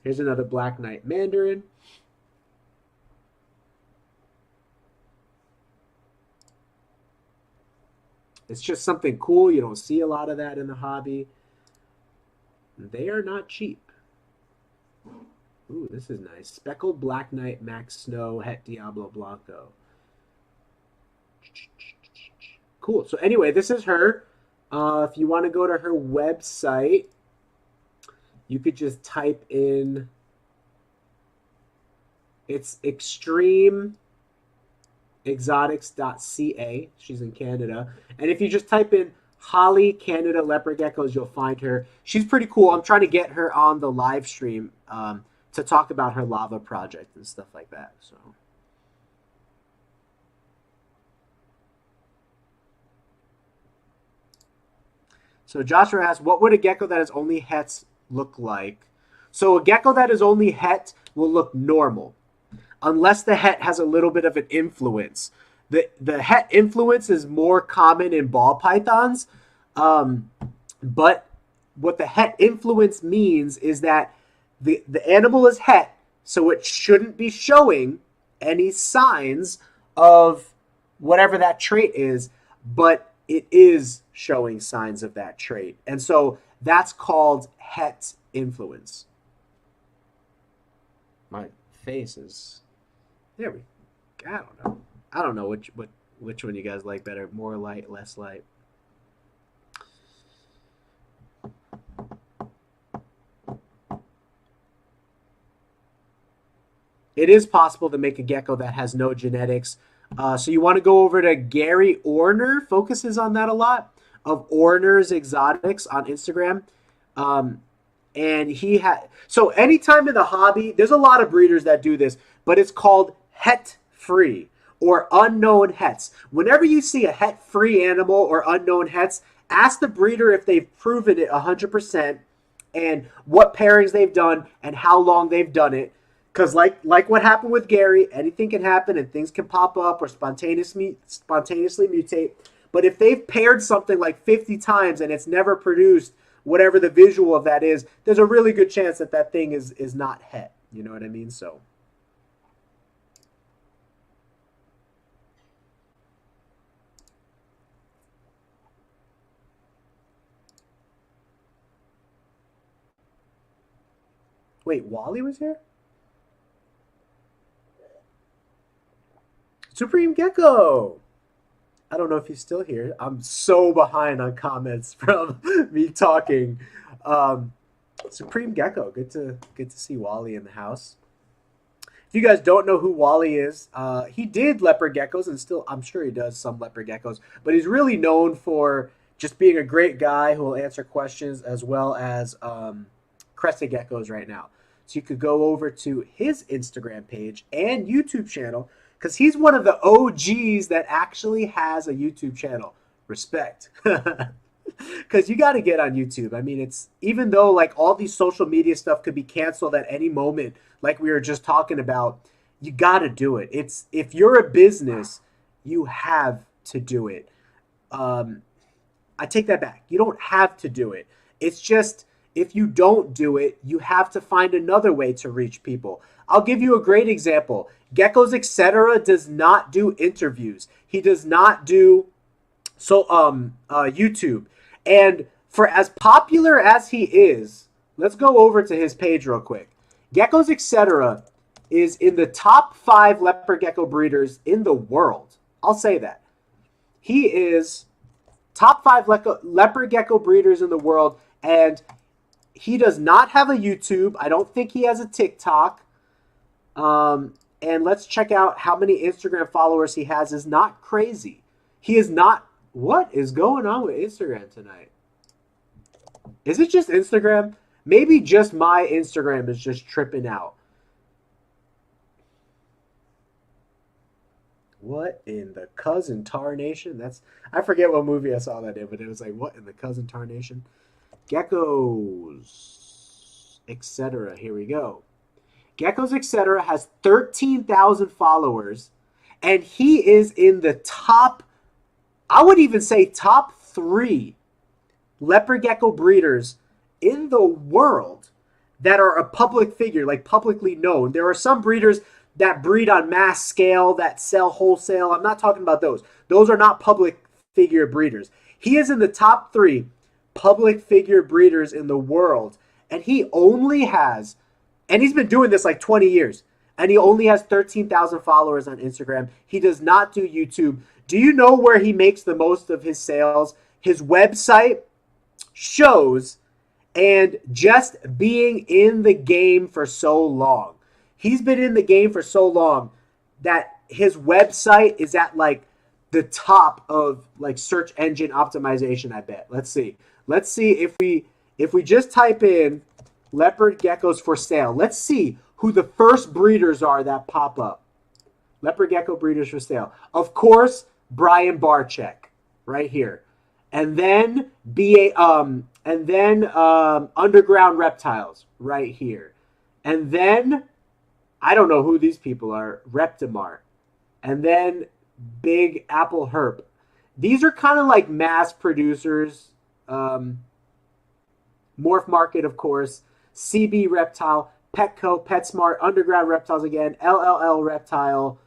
Here's another Black Knight Mandarin. It's just something cool. You don't see a lot of that in the hobby. They are not cheap. Ooh, this is nice. Speckled Black Knight Max Snow Het Diablo Blanco. Cool. So anyway, this is her. If you want to go to her website, you could just type in, it's extremeexotics.ca. She's in Canada. And if you just type in Holly Canada Leopard Geckos, you'll find her. She's pretty cool. I'm trying to get her on the live stream to talk about her lava project and stuff like that. So Joshua asks, what would a gecko that has only hets look like? So a gecko that is only het will look normal, unless the het has a little bit of an influence. The het influence is more common in ball pythons, but what the het influence means is that the animal is het, so it shouldn't be showing any signs of whatever that trait is, but it is showing signs of that trait. And so that's called het influence. My face is... There we go. I don't know which one you guys like better. More light, less light. It is possible to make a gecko that has no genetics. So you want to go over to Gary Orner, focuses on that a lot, of Orner's Exotics on Instagram. And he had, so anytime in the hobby, there's a lot of breeders that do this, but it's called het free or unknown hets. Whenever you see a het free animal or unknown hets, ask the breeder if they've proven it 100% and what pairings they've done and how long they've done it. Because like what happened with Gary, anything can happen and things can pop up or spontaneously mutate. But if they've paired something like 50 times and it's never produced whatever the visual of that is, there's a really good chance that that thing is not het. You know what I mean? So. Wait, Wally was here? Supreme Gecko! I don't know if he's still here. I'm so behind on comments from me talking. Supreme Gecko, good to see Wally in the house. If you guys don't know who Wally is, he did leopard geckos and still, I'm sure he does some leopard geckos, but he's really known for just being a great guy who will answer questions as well as crested geckos right now. So you could go over to his Instagram page and YouTube channel, because he's one of the OGs that actually has a YouTube channel. Respect. Because you got to get on YouTube. I mean, it's, even though like all these social media stuff could be canceled at any moment, like we were just talking about, you got to do it. It's, if you're a business, you have to do it. I take that back. You don't have to do it. It's just, if you don't do it, you have to find another way to reach people. I'll give you a great example. Geckos Etc does not do interviews. He does not do YouTube. And for as popular as he is, let's go over to his page real quick. Geckos Etc is in the top 5 leopard gecko breeders in the world. I'll say that. He is top 5 leopard gecko breeders in the world, and he does not have a YouTube. I don't think he has a TikTok. And let's check out how many Instagram followers he has. Is not crazy. He is not. What is going on with Instagram tonight? Is it just Instagram? Maybe just my Instagram is just tripping out. What in the cousin tarnation? I forget what movie I saw that in, but it was like, what in the cousin tarnation? Geckos Etc. Here we go. Geckos Etc. has 13,000 followers, and he is in the top, I would even say top 3 leopard gecko breeders in the world that are a public figure, like publicly known. There are some breeders that breed on mass scale, that sell wholesale. I'm not talking about those. Those are not public figure breeders. He is in the top 3 public figure breeders in the world, and he only has, and he's been doing this like 20 years, and he only has 13,000 followers on Instagram. He does not do YouTube. Do you know where he makes the most of his sales? His website shows, and just being in the game for so long. He's been in the game for so long that his website is at like the top of like search engine optimization, I bet. Let's see. Let's see if we just type in leopard geckos for sale. Let's see who the first breeders are that pop up. Leopard gecko breeders for sale. Of course, Brian Barczyk right here. And then Underground Reptiles right here. And then I don't know who these people are. Reptimart. And then Big Apple Herp. These are kind of like mass producers. Morph Market, of course. CB Reptile. Petco, PetSmart, Underground Reptiles again. LLL Reptile.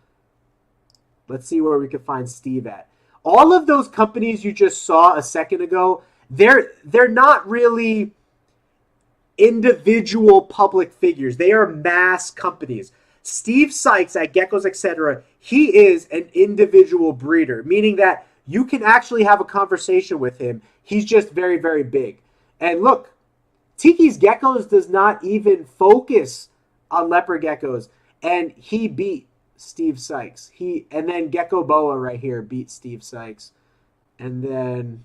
Let's see where we can find Steve at. All of those companies you just saw a second ago, they're not really individual public figures. They are mass companies. Steve Sykes at Geckos Etc., he is an individual breeder, meaning that you can actually have a conversation with him. He's just very, very big. And look, Tiki's Geckos does not even focus on leopard geckos, and he beat Steve Sykes. And then Gecko Boa right here beat Steve Sykes. And then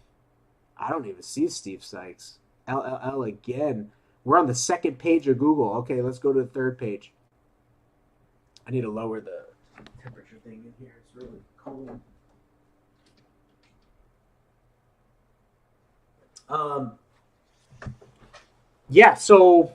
I don't even see Steve Sykes. LLL again. We're on the second page of Google. Okay, let's go to the third page. I need to lower the temperature thing in here. It's really cold. Yeah, so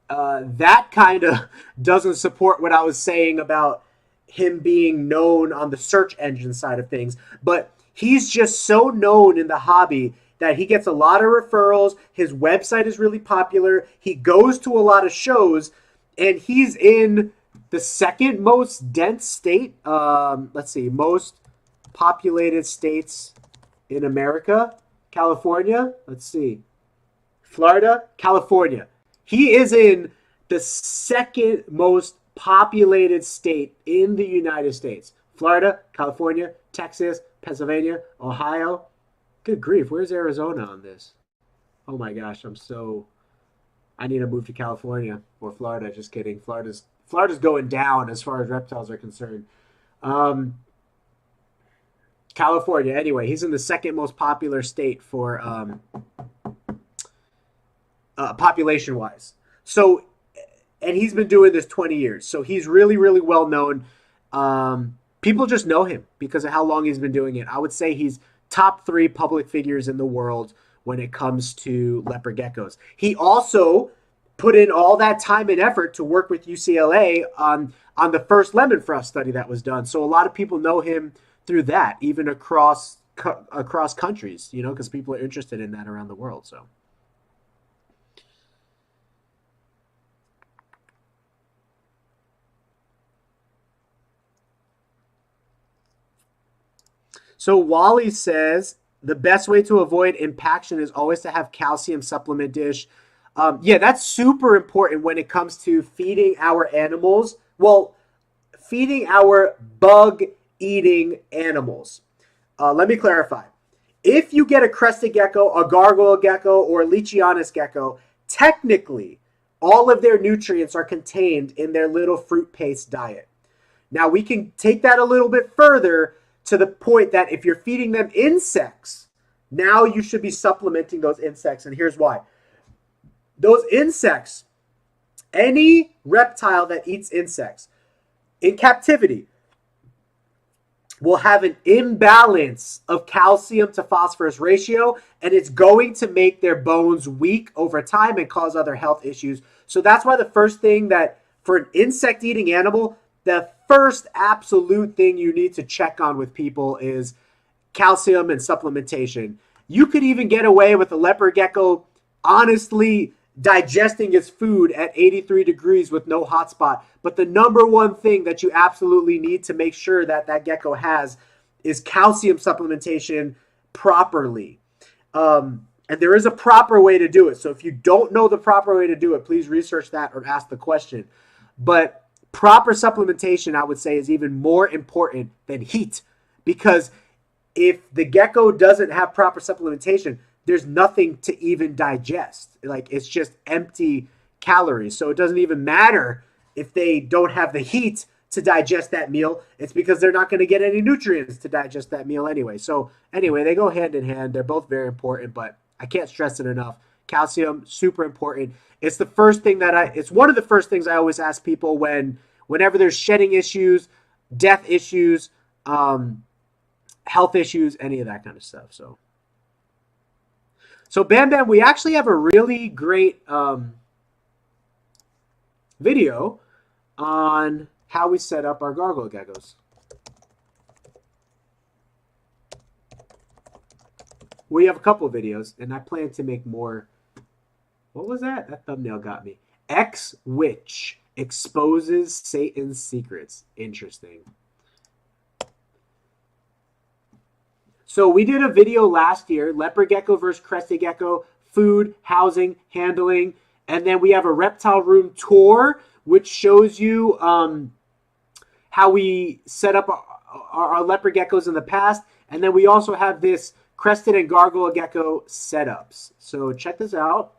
that kind of doesn't support what I was saying about him being known on the search engine side of things. But he's just so known in the hobby that he gets a lot of referrals. His website is really popular. He goes to a lot of shows, and he's in the second most dense state. Let's see, most populated states in America. California. Let's see. Florida, California. He is in the second most populated state in the United States. Florida, California, Texas, Pennsylvania, Ohio. Good grief, where's Arizona on this? Oh my gosh, I need to move to California or Florida. Just kidding. Florida's going down as far as reptiles are concerned. California. Anyway, he's in the second most popular state for population-wise. So, and he's been doing this 20 years. So he's really, really well known. People just know him because of how long he's been doing it. I would say he's top 3 public figures in the world when it comes to leopard geckos. He also put in all that time and effort to work with UCLA on the first lemon frost study that was done. So a lot of people know him through that, even across countries, because people are interested in that around the world. So Wally says the best way to avoid impaction is always to have calcium supplement dish. Yeah, that's super important when it comes to feeding our animals. Well, feeding our bug-eating animals. Let me clarify. If you get a crested gecko, a gargoyle gecko, or a Leachianus gecko, technically, all of their nutrients are contained in their little fruit paste diet. Now we can take that a little bit further to the point that if you're feeding them insects, now you should be supplementing those insects. And here's why. Those insects, any reptile that eats insects in captivity will have an imbalance of calcium to phosphorus ratio, and it's going to make their bones weak over time and cause other health issues. So that's why the first thing that for an insect eating animal, the first absolute thing you need to check on with people is calcium and supplementation. You could even get away with a leopard gecko honestly digesting its food at 83 degrees with no hotspot. But the number one thing that you absolutely need to make sure that that gecko has is calcium supplementation properly. And there is a proper way to do it. So if you don't know the proper way to do it, please research that or ask the question. But proper supplementation, I would say, is even more important than heat, because if the gecko doesn't have proper supplementation, there's nothing to even digest. Like, it's just empty calories. So it doesn't even matter if they don't have the heat to digest that meal. It's because they're not going to get any nutrients to digest that meal anyway. So anyway, they go hand in hand. They're both very important, but I can't stress it enough. Calcium, super important. It's the first thing that it's one of the first things I always ask people whenever there's shedding issues, death issues, health issues, any of that kind of stuff. So Bam Bam, we actually have a really great video on how we set up our gargoyle geckos. We have a couple of videos, and I plan to make more. What was that? That thumbnail got me. X Witch exposes Satan's secrets. Interesting. So we did a video last year, leopard gecko versus crested gecko, food, housing, handling. And then we have a reptile room tour, which shows you how we set up our leopard geckos in the past. And then we also have this crested and gargoyle gecko setups. So check this out.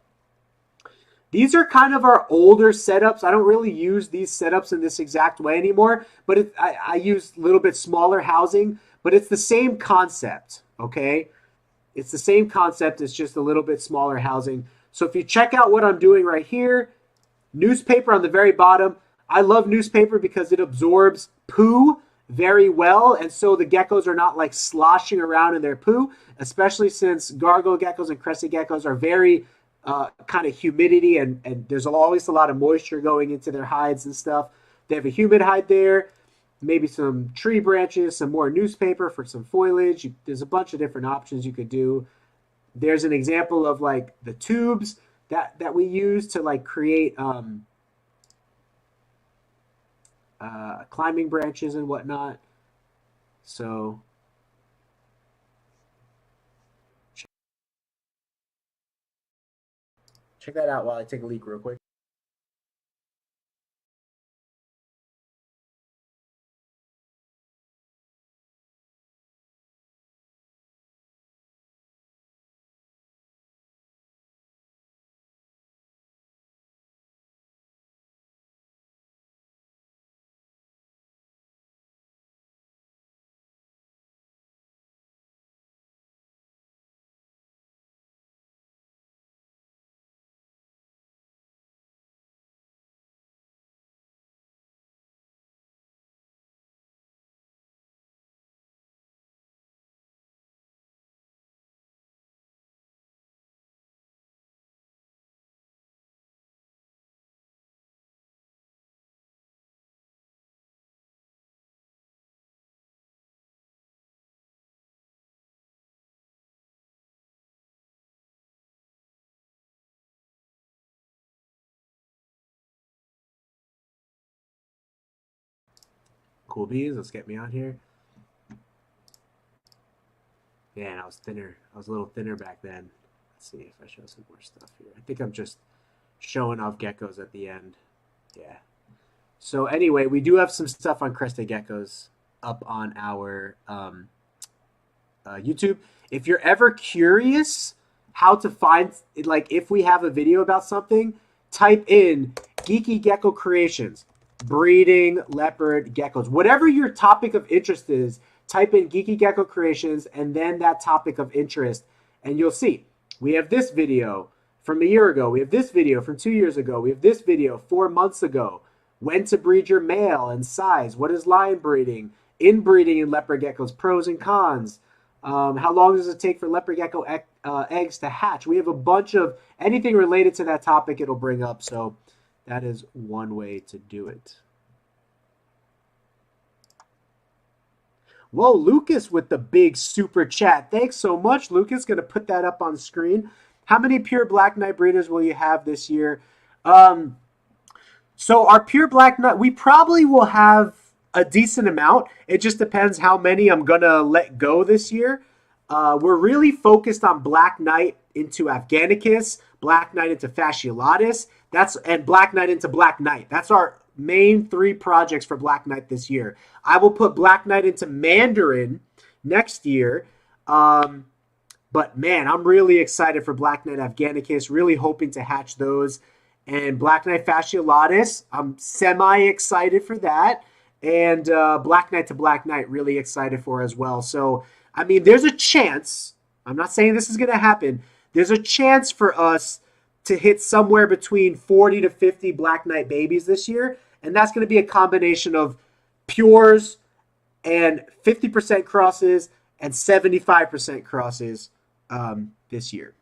These are kind of our older setups. I don't really use these setups in this exact way anymore, but I use a little bit smaller housing. But it's the same concept, okay? It's the same concept. It's just a little bit smaller housing. So if you check out what I'm doing right here, newspaper on the very bottom. I love newspaper because it absorbs poo very well. And so the geckos are not like sloshing around in their poo, especially since gargoyle geckos and crested geckos are very kind of humidity and there's always a lot of moisture going into their hides and stuff. They have a humid hide there. Maybe some tree branches, some more newspaper for some foliage. There's a bunch of different options you could do. There's an example of like the tubes that we use to like create climbing branches and whatnot. So check that out while I take a leak real quick. Cool beans. Let's get me on here. Yeah, and I was thinner. I was a little thinner back then. Let's see if I show some more stuff here. I think I'm just showing off geckos at the end. Yeah. So anyway, we do have some stuff on crested geckos up on our YouTube. If you're ever curious how to find, like, if we have a video about something, type in Geeky Gecko Creations, breeding leopard geckos. Whatever your topic of interest is, type in Geeky Gecko Creations and then that topic of interest, and you'll see. We have this video from a year ago. We have this video from 2 years ago. We have this video 4 months ago. When to breed your male and size. What is line breeding? Inbreeding in leopard geckos. Pros and cons. How long does it take for leopard gecko eggs to hatch? We have a bunch of anything related to that topic it'll bring up. So that is one way to do it. Whoa, Lucas with the big super chat. Thanks so much, Lucas. Going to put that up on screen. How many pure Black Knight breeders will you have this year? So our pure Black Knight, we probably will have a decent amount. It just depends how many I'm going to let go this year. We're really focused on Black Knight into Afghanicus, Black Knight into Fasciolatus, and Black Knight into Black Knight. That's our main 3 projects for Black Knight this year. I will put Black Knight into Mandarin next year. But man, I'm really excited for Black Knight Afghanicus, really hoping to hatch those. And Black Knight Fasciolatus, I'm semi-excited for that. And Black Knight to Black Knight, really excited for as well. So, I mean, there's a chance. I'm not saying this is going to happen. There's a chance for us to hit somewhere between 40 to 50 Black Knight babies this year. And that's going to be a combination of pures and 50% crosses and 75% crosses this year.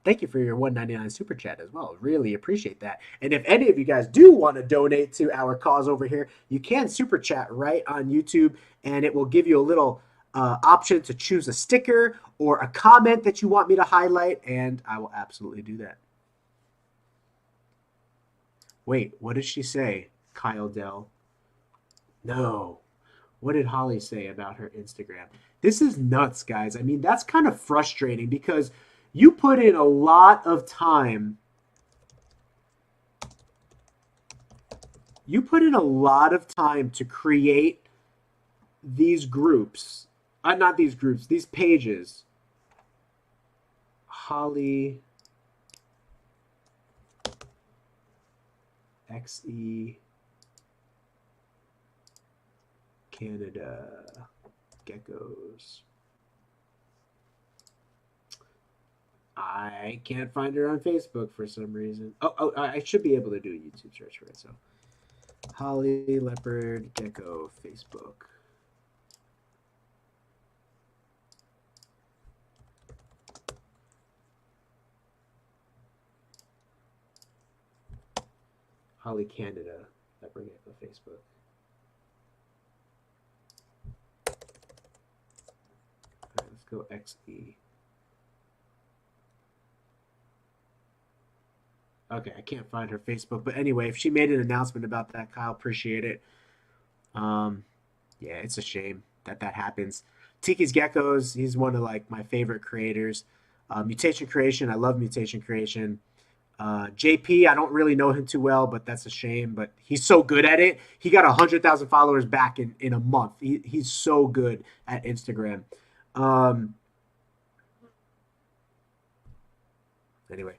Thank you for your $1.99 super chat as well. Really appreciate that. And if any of you guys do want to donate to our cause over here, you can super chat right on YouTube, and it will give you a little option to choose a sticker or a comment that you want me to highlight, and I will absolutely do that. Wait, what did she say, Kyle Dell? No. What did Holly say about her Instagram? This is nuts, guys. I mean, that's kind of frustrating because you put in a lot of time. You put in a lot of time to create these groups. Not these groups, these pages. Holly XE Canada Geckos. I can't find her on Facebook for some reason. Oh, I should be able to do a YouTube search for it. So, Holly Leopard Gecko Facebook. Holly Canada Leopard Gecko Facebook. All right, let's go XE. Okay, I can't find her Facebook, but anyway, if she made an announcement about that, Kyle, appreciate it. Yeah, it's a shame that happens. Tiki's Geckos, he's one of like my favorite creators. Mutation Creation, I love Mutation Creation. JP, I don't really know him too well, but that's a shame. But he's so good at it. He got 100,000 followers back in a month. He's so good at Instagram. Anyway.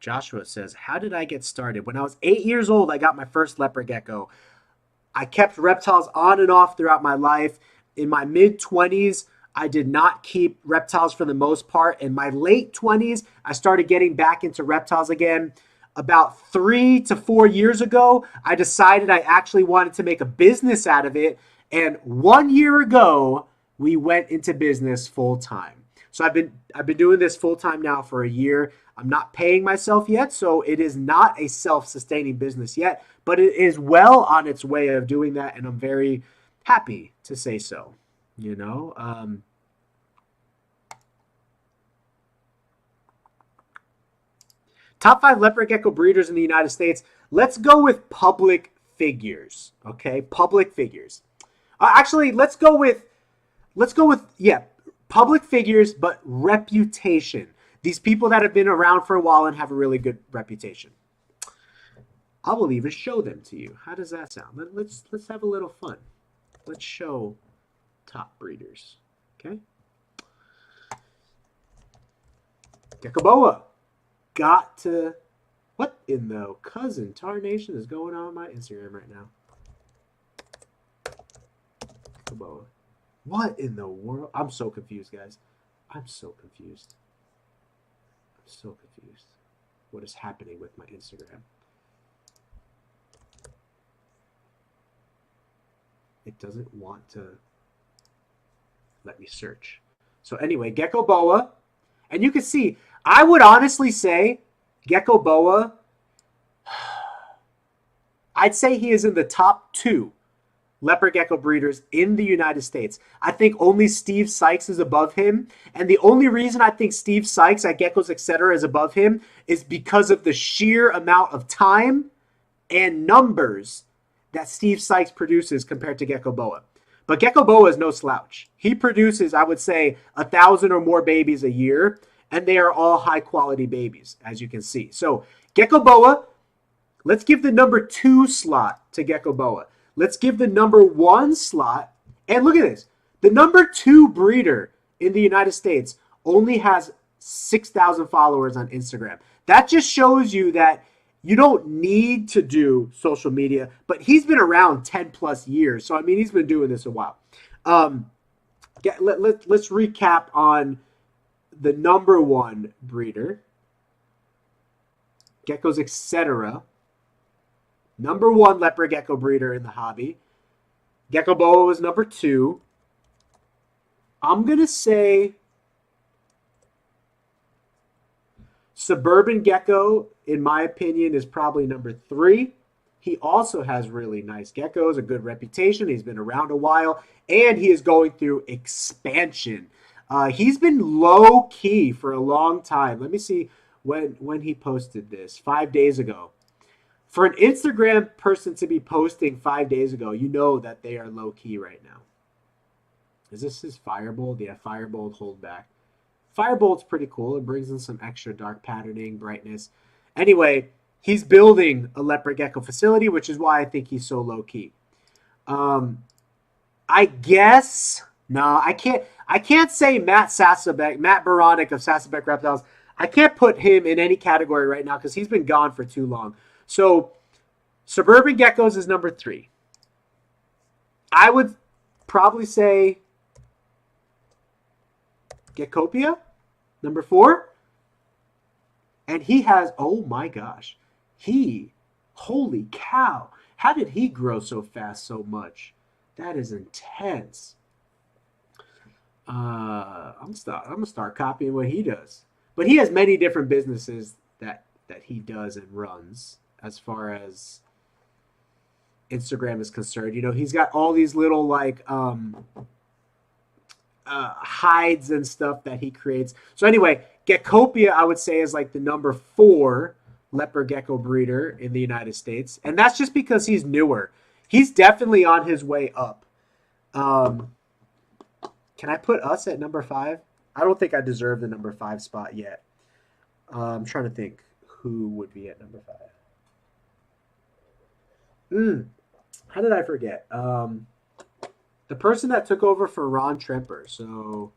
Joshua says, how did I get started? When I was 8 years old, I got my first leopard gecko. I kept reptiles on and off throughout my life. In my mid-20s, I did not keep reptiles for the most part. In my late 20s, I started getting back into reptiles again. About 3 to 4 years ago, I decided I actually wanted to make a business out of it. And 1 year ago, we went into business full time. So I've been doing this full time now for a year. I'm not paying myself yet, so it is not a self-sustaining business yet, but it is well on its way of doing that, and I'm very happy to say so. You know, top 5 leopard gecko breeders in the United States. Let's go with public figures. Okay, public figures. Actually, let's go with public figures, but reputation. These people that have been around for a while and have a really good reputation. I will even show them to you. How does that sound? Let's have a little fun. Let's show top breeders. Okay. Gecko got to... What in the cousin tarnation is going on my Instagram right now? Gecko. What in the world? I'm so confused, guys. I'm so confused. I'm so confused. What is happening with my Instagram? It doesn't want to let me search. So anyway, Gecko Boa. And you can see, I would honestly say Gecko Boa, I'd say he is in the top 2 leopard gecko breeders in the United States. I think only Steve Sykes is above him. And the only reason I think Steve Sykes at Geckos Etc is above him is because of the sheer amount of time and numbers that Steve Sykes produces compared to Gecko Boa. But Gecko Boa is no slouch. He produces, I would say, 1,000 or more babies a year, and they are all high-quality babies, as you can see. So Gecko Boa, let's give the number 2 slot to Gecko Boa. Let's give the number 1 slot, and look at this. The number 2 breeder in the United States only has 6,000 followers on Instagram. That just shows you that you don't need to do social media, but he's been around 10 plus years. So, I mean, he's been doing this a while. Let's recap on the number 1 breeder, Geckos Etc. Number 1 leopard gecko breeder in the hobby. Gecko Boa was number 2. I'm going to say Suburban Gecko, in my opinion, is probably number 3. He also has really nice geckos, a good reputation. He's been around a while, and he is going through expansion. He's been low-key for a long time. Let me see when he posted this. 5 days ago. For an Instagram person to be posting 5 days ago, you know that they are low-key right now. Is this his Firebolt? Yeah, Firebolt holdback. Firebolt's pretty cool. It brings in some extra dark patterning, brightness. Anyway, he's building a leopard gecko facility, which is why I think he's so low-key. I guess... No, I can't say Matt Baranek of Sasabek Reptiles. I can't put him in any category right now because he's been gone for too long. So, Suburban Geckos is number 3. I would probably say Geckopia, number 4. And he has, oh my gosh, holy cow. How did he grow so fast so much? That is intense. I'm gonna start copying what he does. But he has many different businesses that he does and runs as far as Instagram is concerned. You know, he's got all these little like hides and stuff that he creates. So anyway, Geckopia, I would say, is like the number 4 leopard gecko breeder in the United States. And that's just because he's newer. He's definitely on his way up. Can I put us at number 5? I don't think I deserve the number 5 spot yet. I'm trying to think who would be at number 5. How did I forget? The person that took over for Ron Tremper. So,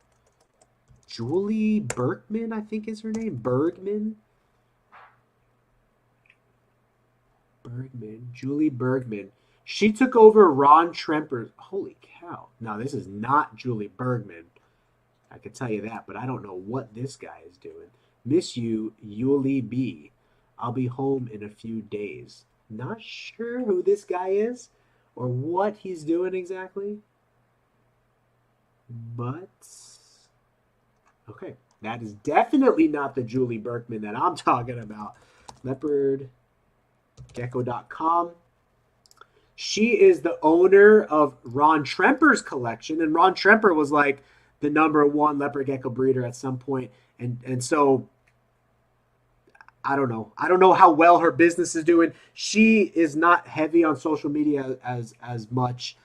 Julie Bergman, I think is her name. Julie Bergman. She took over Ron Tremper's. Holy cow. No, this is not Julie Bergman. I can tell you that, but I don't know what this guy is doing. Miss you, Yuli B. I'll be home in a few days. Not sure who this guy is or what he's doing exactly. But, okay. That is definitely not the Julie Bergman that I'm talking about. LeopardGecko.com. She is the owner of Ron Tremper's collection, and Ron Tremper was like the number 1 leopard gecko breeder at some point, and so I don't know. I don't know how well her business is doing. She is not heavy on social media as much.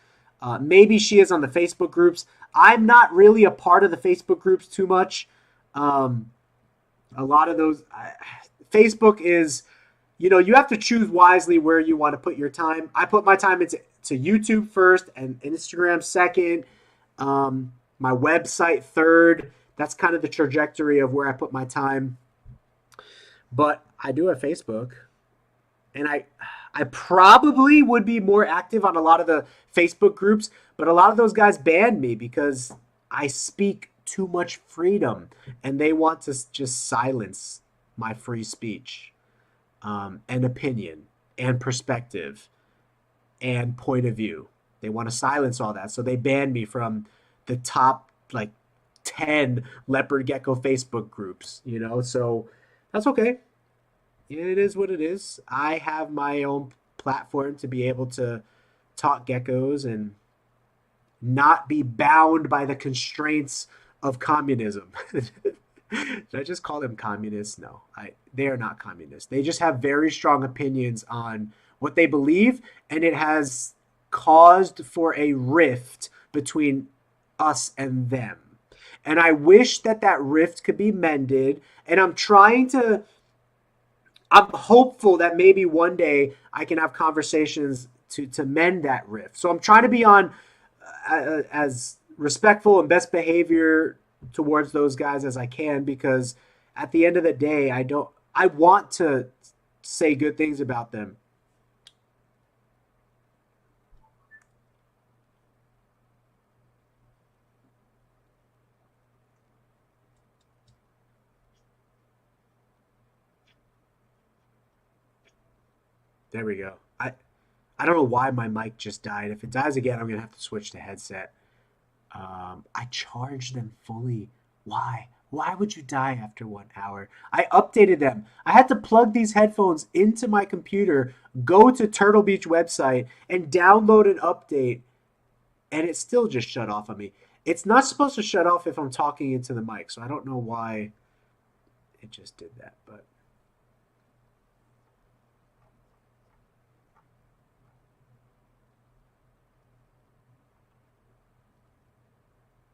Maybe she is on the Facebook groups. I'm not really a part of the Facebook groups too much. A lot of those Facebook is. You know, you have to choose wisely where you want to put your time. I put my time into YouTube first and Instagram second, my website third. That's kind of the trajectory of where I put my time. but I do have Facebook, and I probably would be more active on a lot of the Facebook groups, but a lot of those guys banned me because I speak too much freedom, and they want to just silence my free speech, and opinion and perspective and point of view. They want to silence all that, so they banned me from the top like 10 leopard gecko Facebook groups. So that's okay. It is what it is. I have my own platform to be able to talk geckos and not be bound by the constraints of communism. Did I just call them communists? No, they are not communists. They just have very strong opinions on what they believe, and it has caused for a rift between us and them. And I wish that that rift could be mended. And I'm hopeful that maybe one day I can have conversations to mend that rift. So I'm trying to be on as respectful and best behavior towards those guys as I can, because at the end of the day, I want to say good things about them. There we go. I don't know why my mic just died. If it dies again, I'm gonna have to switch to headset. I charged them fully. Why? Why would you die after 1 hour? I updated them. I had to plug these headphones into my computer, go to Turtle Beach website, and download an update, and it still just shut off on me. It's not supposed to shut off if I'm talking into the mic, so I don't know why it just did that. But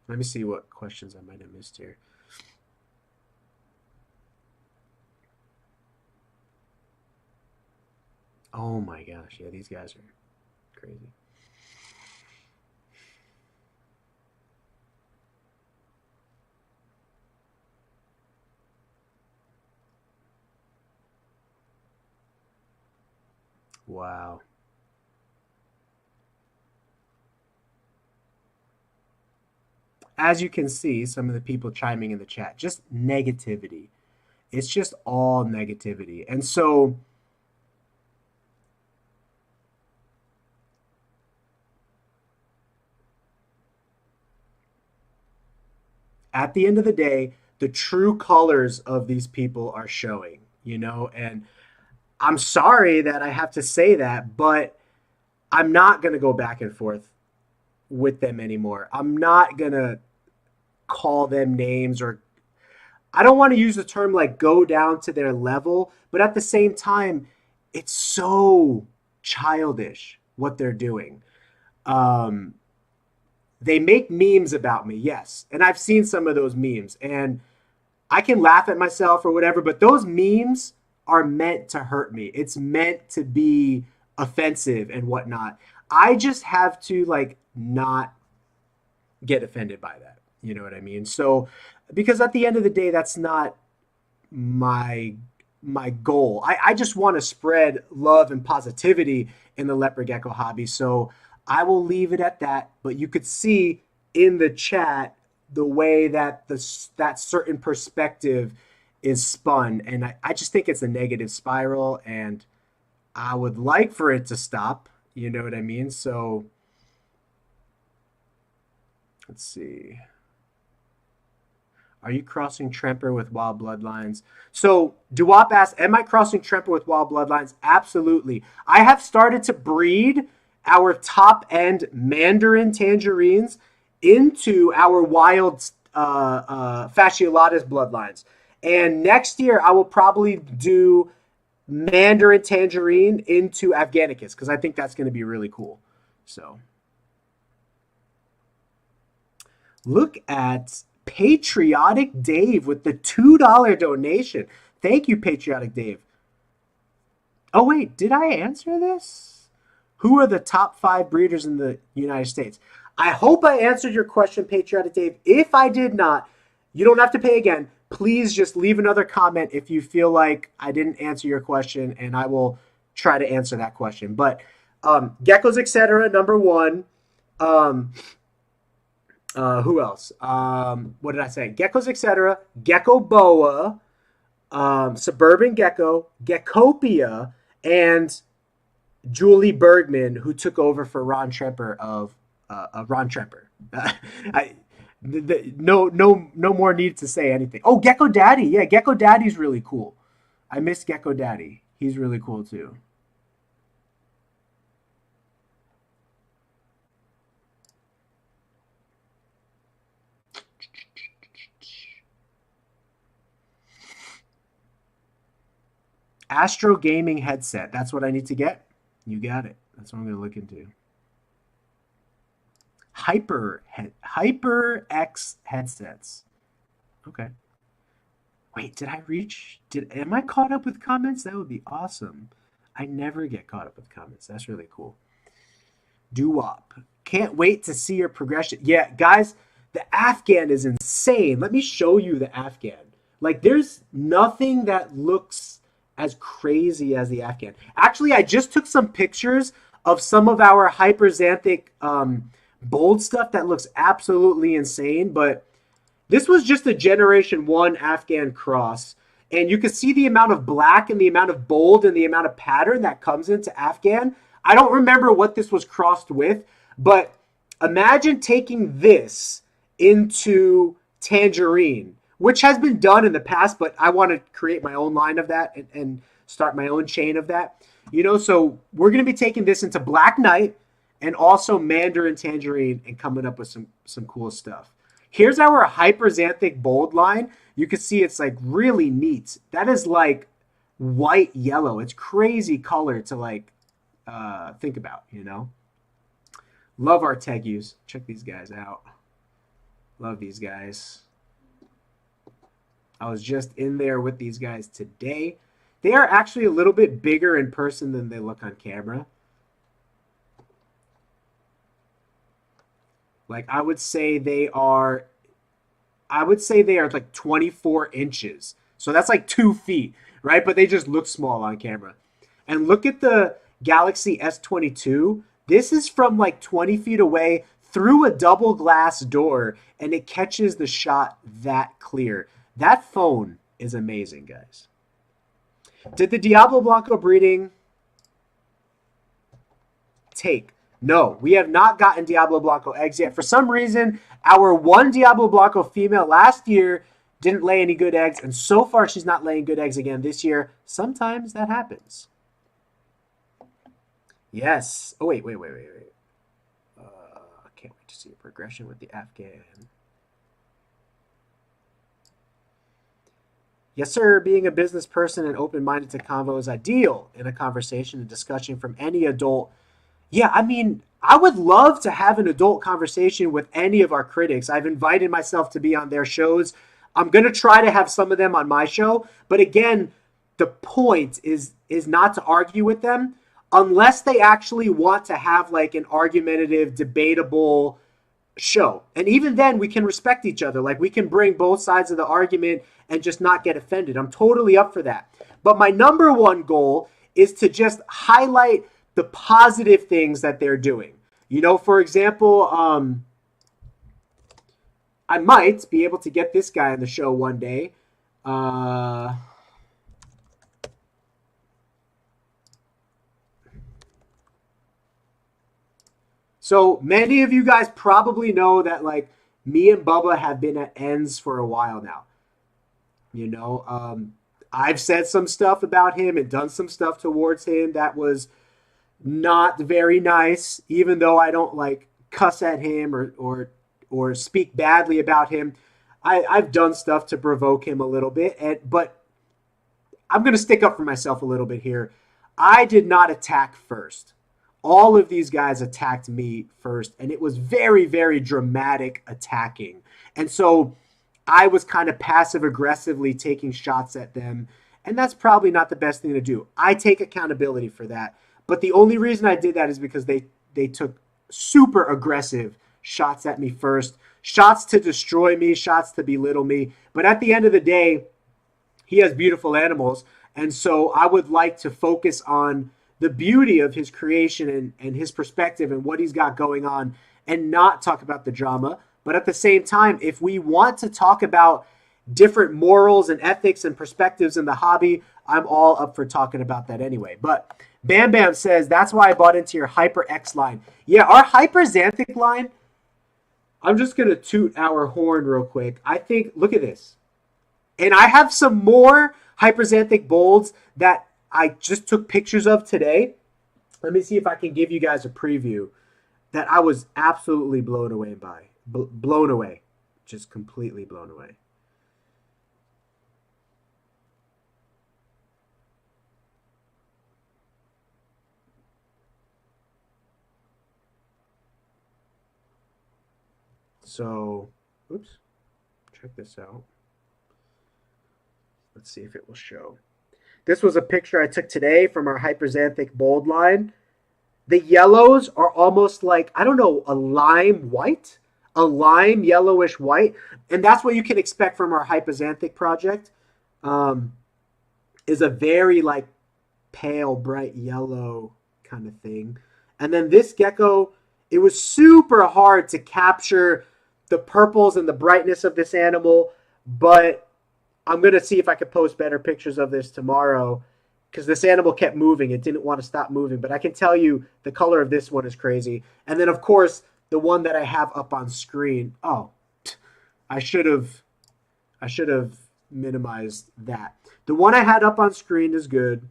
let me see what questions I might have missed here. Oh my gosh, yeah, these guys are crazy. Wow. As you can see, some of the people chiming in the chat, just negativity. It's just all negativity. And so at the end of the day, the true colors of these people are showing. And I'm sorry that I have to say that, but I'm not going to go back and forth with them anymore. I'm not going to call them names, or I don't want to use the term like go down to their level, but at the same time, it's so childish what they're doing. Um, they make memes about me, yes, and I've seen some of those memes, and I can laugh at myself or whatever, but those memes are meant to hurt me. It's meant to be offensive and whatnot. I just have to like not get offended by that. You know what I mean? So because at the end of the day, that's not my my goal. I just want to spread love and positivity in the leopard gecko hobby. So I will leave it at that. But you could see in the chat the way that that certain perspective is spun, and I just think it's a negative spiral, and I would like for it to stop. You know what I mean? So let's see. Are you crossing Tremper with wild bloodlines? So Duwop asks, am I crossing Tremper with wild bloodlines? Absolutely. I have started to breed our top end Mandarin tangerines into our wild fasciolatus bloodlines. And next year I will probably do Mandarin tangerine into Afghanicus, because I think that's going to be really cool. So look at Patriotic Dave with the $2 donation. Thank you, Patriotic Dave. Oh, wait, did I answer this? Who are the top 5 breeders in the United States? I hope I answered your question, Patriotic Dave. If I did not, you don't have to pay again. please just leave another comment if you feel like I didn't answer your question, and I will try to answer that question. But Geckos Etc. number one. Who else? What did I say? Geckos Etc. Gecko Boa, Suburban Gecko, Geckopia, and Julie Bergman, who took over for Ron Tremper of Ron Tremper. No more need to say anything. Oh, Gecko Daddy. Yeah, Gecko Daddy's really cool. I miss Gecko Daddy. He's really cool too. Astro Gaming headset. That's what I need to get. You got it. That's what I'm going to look into. HyperX headsets. Okay. Wait, did I reach? Am I caught up with comments? That would be awesome. I never get caught up with comments. That's really cool. Doo-wop. Can't wait to see your progression. Yeah, guys, the Afghan is insane. Let me show you the Afghan. Like, there's nothing that looks as crazy as the Afghan. Actually, I just took some pictures of some of our hyperxanthic bold stuff that looks absolutely insane, but this was just a generation 1 Afghan cross, and you can see the amount of black and the amount of bold and the amount of pattern that comes into Afghan. I don't remember what this was crossed with, but imagine taking this into Tangerine, which has been done in the past, but I want to create my own line of that and start my own chain of that. You know, so we're going to be taking this into Black Knight and also Mandarin Tangerine and coming up with some cool stuff. Here's our hyperxanthic bold line. You can see it's like really neat. That is like white yellow. It's crazy color to like think about, you know. Love our Tegus. Check these guys out. Love these guys. I was just in there with these guys today. They are actually a little bit bigger in person than they look on camera. Like I would say they are like 24 inches. So that's like 2 feet, right? But they just look small on camera. And look at the Galaxy S22. This is from like 20 feet away through a double glass door, and it catches the shot that clear. That phone is amazing, guys. Did the Diablo Blanco breeding take? No, we have not gotten Diablo Blanco eggs yet. For some reason, our one Diablo Blanco female last year didn't lay any good eggs, and so far she's not laying good eggs again this year. Sometimes that happens. Yes. Oh, wait. Can't wait to see a progression with the Afghan. Yes, sir. Being a business person and open-minded to convo is ideal in a conversation and discussion from any adult. Yeah, I mean, I would love to have an adult conversation with any of our critics. I've invited myself to be on their shows. I'm going to try to have some of them on my show. But again, the point is not to argue with them unless they actually want to have like an argumentative, debatable show. And even then, we can respect each other. Like, we can bring both sides of the argument and just not get offended. I'm totally up for that. But my number one goal is to just highlight the positive things that they're doing. You know, for example, I might be able to get this guy on the show one day. So many of you guys probably know that, like, me and Bubba have been at ends for a while now. You know, I've said some stuff about him and done some stuff towards him that was not very nice, even though I don't like cuss at him or speak badly about him. I've done stuff to provoke him a little bit, but I'm going to stick up for myself a little bit here. I did not attack first. All of these guys attacked me first, and it was very, very dramatic attacking. And so I was kind of passive-aggressively taking shots at them, and that's probably not the best thing to do. I take accountability for that. But the only reason I did that is because they took super aggressive shots at me first. Shots to destroy me, shots to belittle me. But at the end of the day, he has beautiful animals. And so I would like to focus on the beauty of his creation and his perspective and what he's got going on and not talk about the drama. But at the same time, if we want to talk about different morals and ethics and perspectives in the hobby, I'm all up for talking about that anyway. But Bam Bam says, that's why I bought into your Hyper X line. Yeah, our Hyper Xanthic line, I'm just going to toot our horn real quick. I think, look at this. And I have some more Hyperxanthic bolds that I just took pictures of today. Let me see if I can give you guys a preview that I was absolutely blown away by. Blown away. Just completely blown away. So, oops. Check this out. Let's see if it will show. This was a picture I took today from our Hyperxanthic bold line. The yellows are almost like, I don't know, a lime white? A lime yellowish white. And that's what you can expect from our Hyperxanthic project. Is a very like pale, bright yellow kind of thing. And then this gecko, it was super hard to capture the purples and the brightness of this animal, but I'm going to see if I could post better pictures of this tomorrow because this animal kept moving. It didn't want to stop moving. But I can tell you the color of this one is crazy. And then, of course, the one that I have up on screen. Oh, I should have minimized that. The one I had up on screen is good.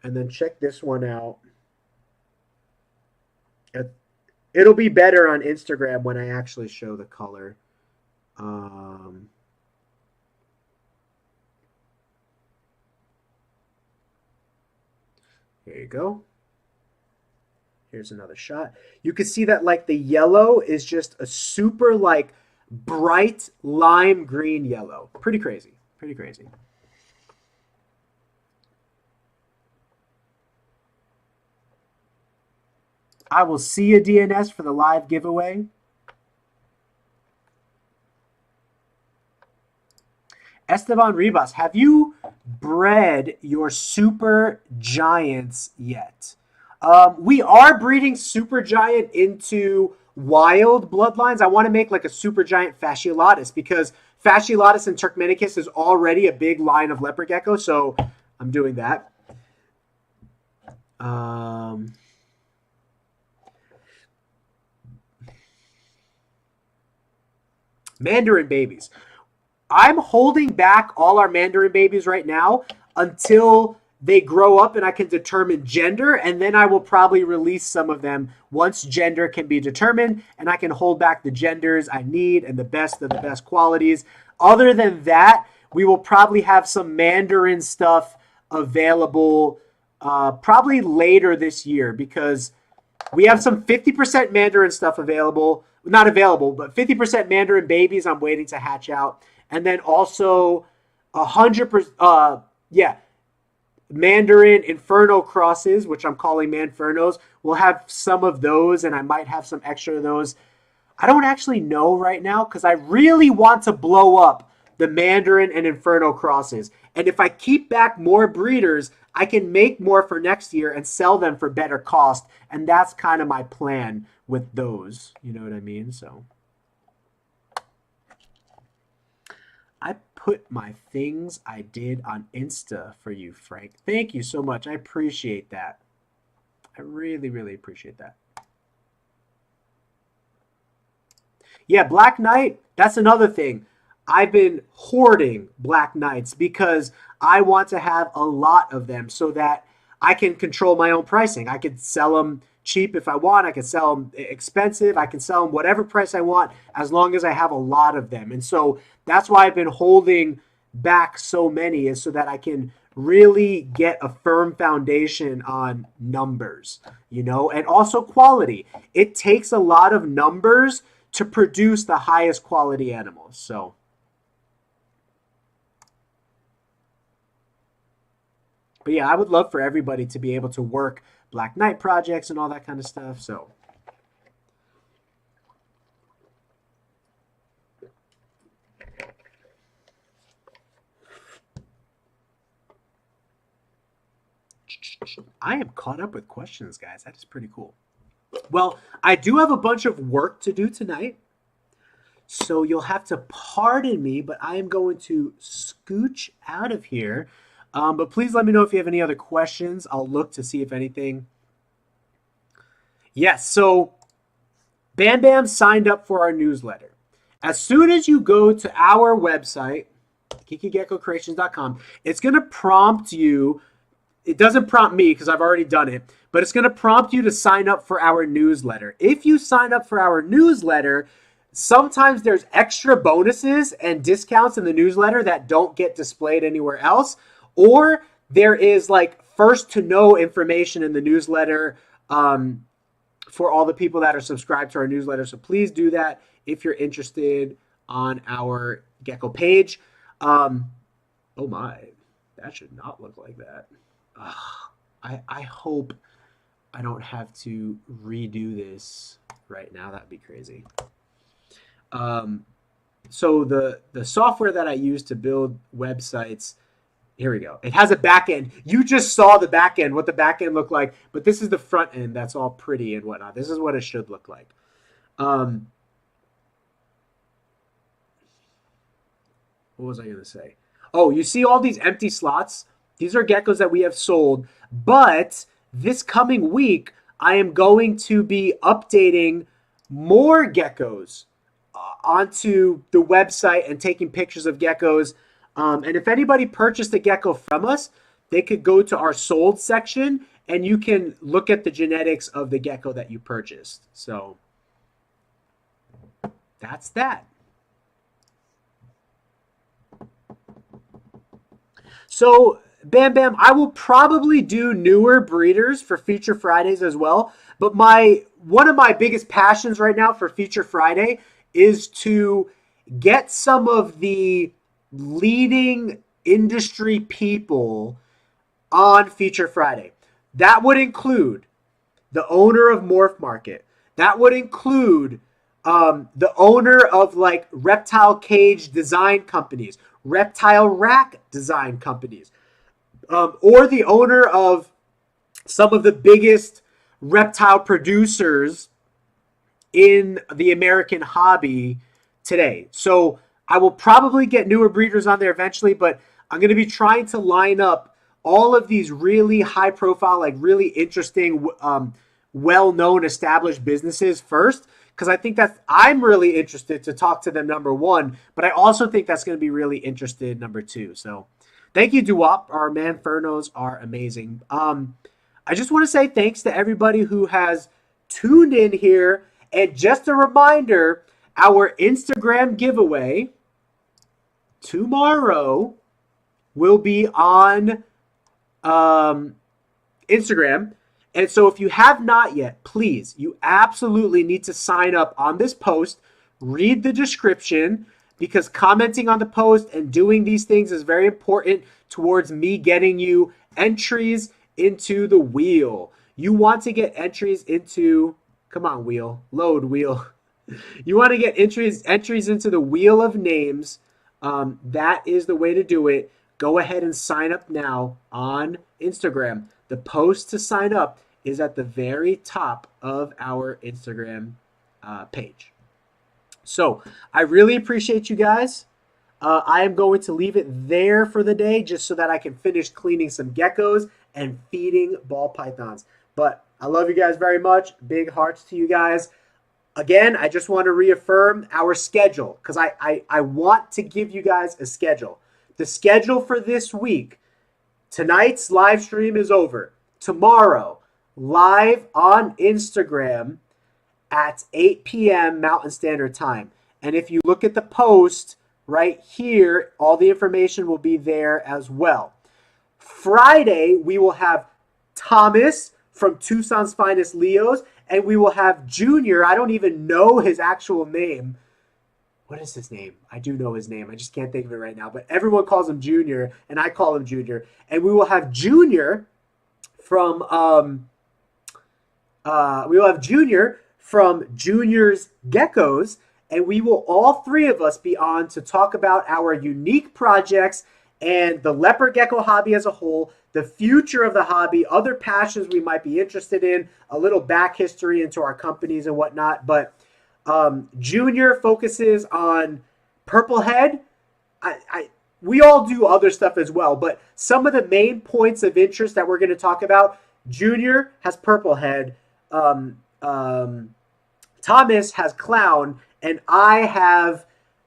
And then check this one out. It'll be better on Instagram when I actually show the color. Here you go. Here's another shot. You can see that like the yellow is just a super like bright lime green yellow. Pretty crazy. Pretty crazy. I will see you, DNS, for the live giveaway. Esteban Ribas, have you bred your super giants yet? We are breeding super giant into wild bloodlines. I want to make like a super giant fasciolatus because fasciolatus and Turkmenicus is already a big line of leopard gecko, so I'm doing that. Mandarin babies. I'm holding back all our Mandarin babies right now until they grow up and I can determine gender, and then I will probably release some of them once gender can be determined, and I can hold back the genders I need and the best of the best qualities. Other than that, we will probably have some Mandarin stuff available probably later this year because we have some 50% Mandarin stuff available. Not available, but 50% Mandarin babies I'm waiting to hatch out. And then also 100%, Mandarin Inferno crosses, which I'm calling Manfernos. We'll have some of those, and I might have some extra of those. I don't actually know right now because I really want to blow up the Mandarin and Inferno crosses. And if I keep back more breeders, I can make more for next year and sell them for better cost. And that's kind of my plan with those. You know what I mean? So I put my things I did on Insta for you, Frank. Thank you so much. I appreciate that. I really, really appreciate that. Yeah, Black Knight, that's another thing. I've been hoarding Black Knights because I want to have a lot of them so that I can control my own pricing. I could sell them cheap if I want. I can sell them expensive. I can sell them whatever price I want as long as I have a lot of them. And so that's why I've been holding back so many, is so that I can really get a firm foundation on numbers, you know, and also quality. It takes a lot of numbers to produce the highest quality animals. So but yeah, I would love for everybody to be able to work Black Knight projects and all that kind of stuff. So I am caught up with questions, guys. That is pretty cool. Well, I do have a bunch of work to do tonight, so you'll have to pardon me, but I am going to scooch out of here. But please let me know if you have any other questions. I'll look to see if anything. Yes, so Bam Bam signed up for our newsletter. As soon as you go to our website, KikiGeckoCreations.com, it's going to prompt you. It doesn't prompt me because I've already done it, but it's going to prompt you to sign up for our newsletter. If you sign up for our newsletter, sometimes there's extra bonuses and discounts in the newsletter that don't get displayed anywhere else, or there is like first to know information in the newsletter for all the people that are subscribed to our newsletter. So please do that if you're interested on our Gecko page. Oh my, that should not look like that. I hope I don't have to redo this right now. That'd be crazy. So the software that I use to build websites, here we go. It has a back end. You just saw the back end, what the back end looked like, but this is the front end that's all pretty and whatnot. This is what it should look like. What was I going to say? Oh, you see all these empty slots? These are geckos that we have sold, but this coming week, I am going to be updating more geckos onto the website and taking pictures of geckos. And if anybody purchased a gecko from us, they could go to our sold section and you can look at the genetics of the gecko that you purchased. So that's that. So Bam Bam, I will probably do newer breeders for Feature Fridays as well. But one of my biggest passions right now for Feature Friday is to get some of the leading industry people on Feature Friday. That would include the owner of Morph Market. That would include the owner of like reptile cage design companies, reptile rack design companies, or the owner of some of the biggest reptile producers in the American hobby today. So I will probably get newer breeders on there eventually, but I'm going to be trying to line up all of these really high profile, like really interesting, well-known established businesses first, because I think that I'm really interested to talk to them, number one, but I also think that's going to be really interested, number two. So thank you, Duop. Our Manfernos are amazing. I just want to say thanks to everybody who has tuned in here. And just a reminder, our Instagram giveaway tomorrow will be on Instagram. And so if you have not yet, please, you absolutely need to sign up on this post, read the description, because commenting on the post and doing these things is very important towards me getting you entries into the wheel. You want to get entries into, come on, wheel, load wheel. You want to get entries into the wheel of names. That is the way to do it. Go ahead and sign up now on Instagram. The post to sign up is at the very top of our Instagram page. So I really appreciate you guys. I am going to leave it there for the day just so that I can finish cleaning some geckos and feeding ball pythons. But I love you guys very much. Big hearts to you guys. Again, I just want to reaffirm our schedule because I want to give you guys a schedule. The schedule for this week, tonight's live stream is over. Tomorrow, live on Instagram at 8 p.m. Mountain Standard Time. And if you look at the post right here, all the information will be there as well. Friday, we will have Thomas from Tucson's Finest Leos, and we will have Junior. I don't even know his actual name. What is his name? I do know his name. I just can't think of it right now. But everyone calls him Junior, and I call him Junior. And we will have Junior from Junior's Geckos, and we will all three of us be on to talk about our unique projects and the leopard gecko hobby as a whole, the future of the hobby, other passions we might be interested in, a little back history into our companies and whatnot. But Junior focuses on purple head. We all do other stuff as well, but some of the main points of interest that we're going to talk about, Junior has purple head, Thomas has clown, and I have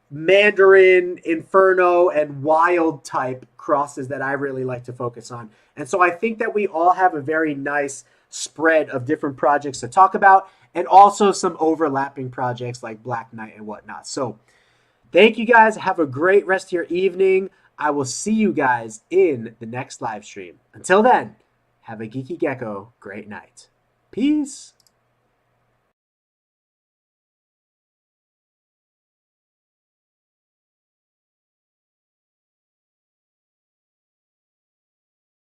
Mandarin, Inferno, and Wild type crosses that I really like to focus on. And so I think that we all have a very nice spread of different projects to talk about, and also some overlapping projects like Black Knight and whatnot. So thank you guys. Have a great rest of your evening. I will see you guys in the next live stream. Until then, have a geeky gecko great night. Peace.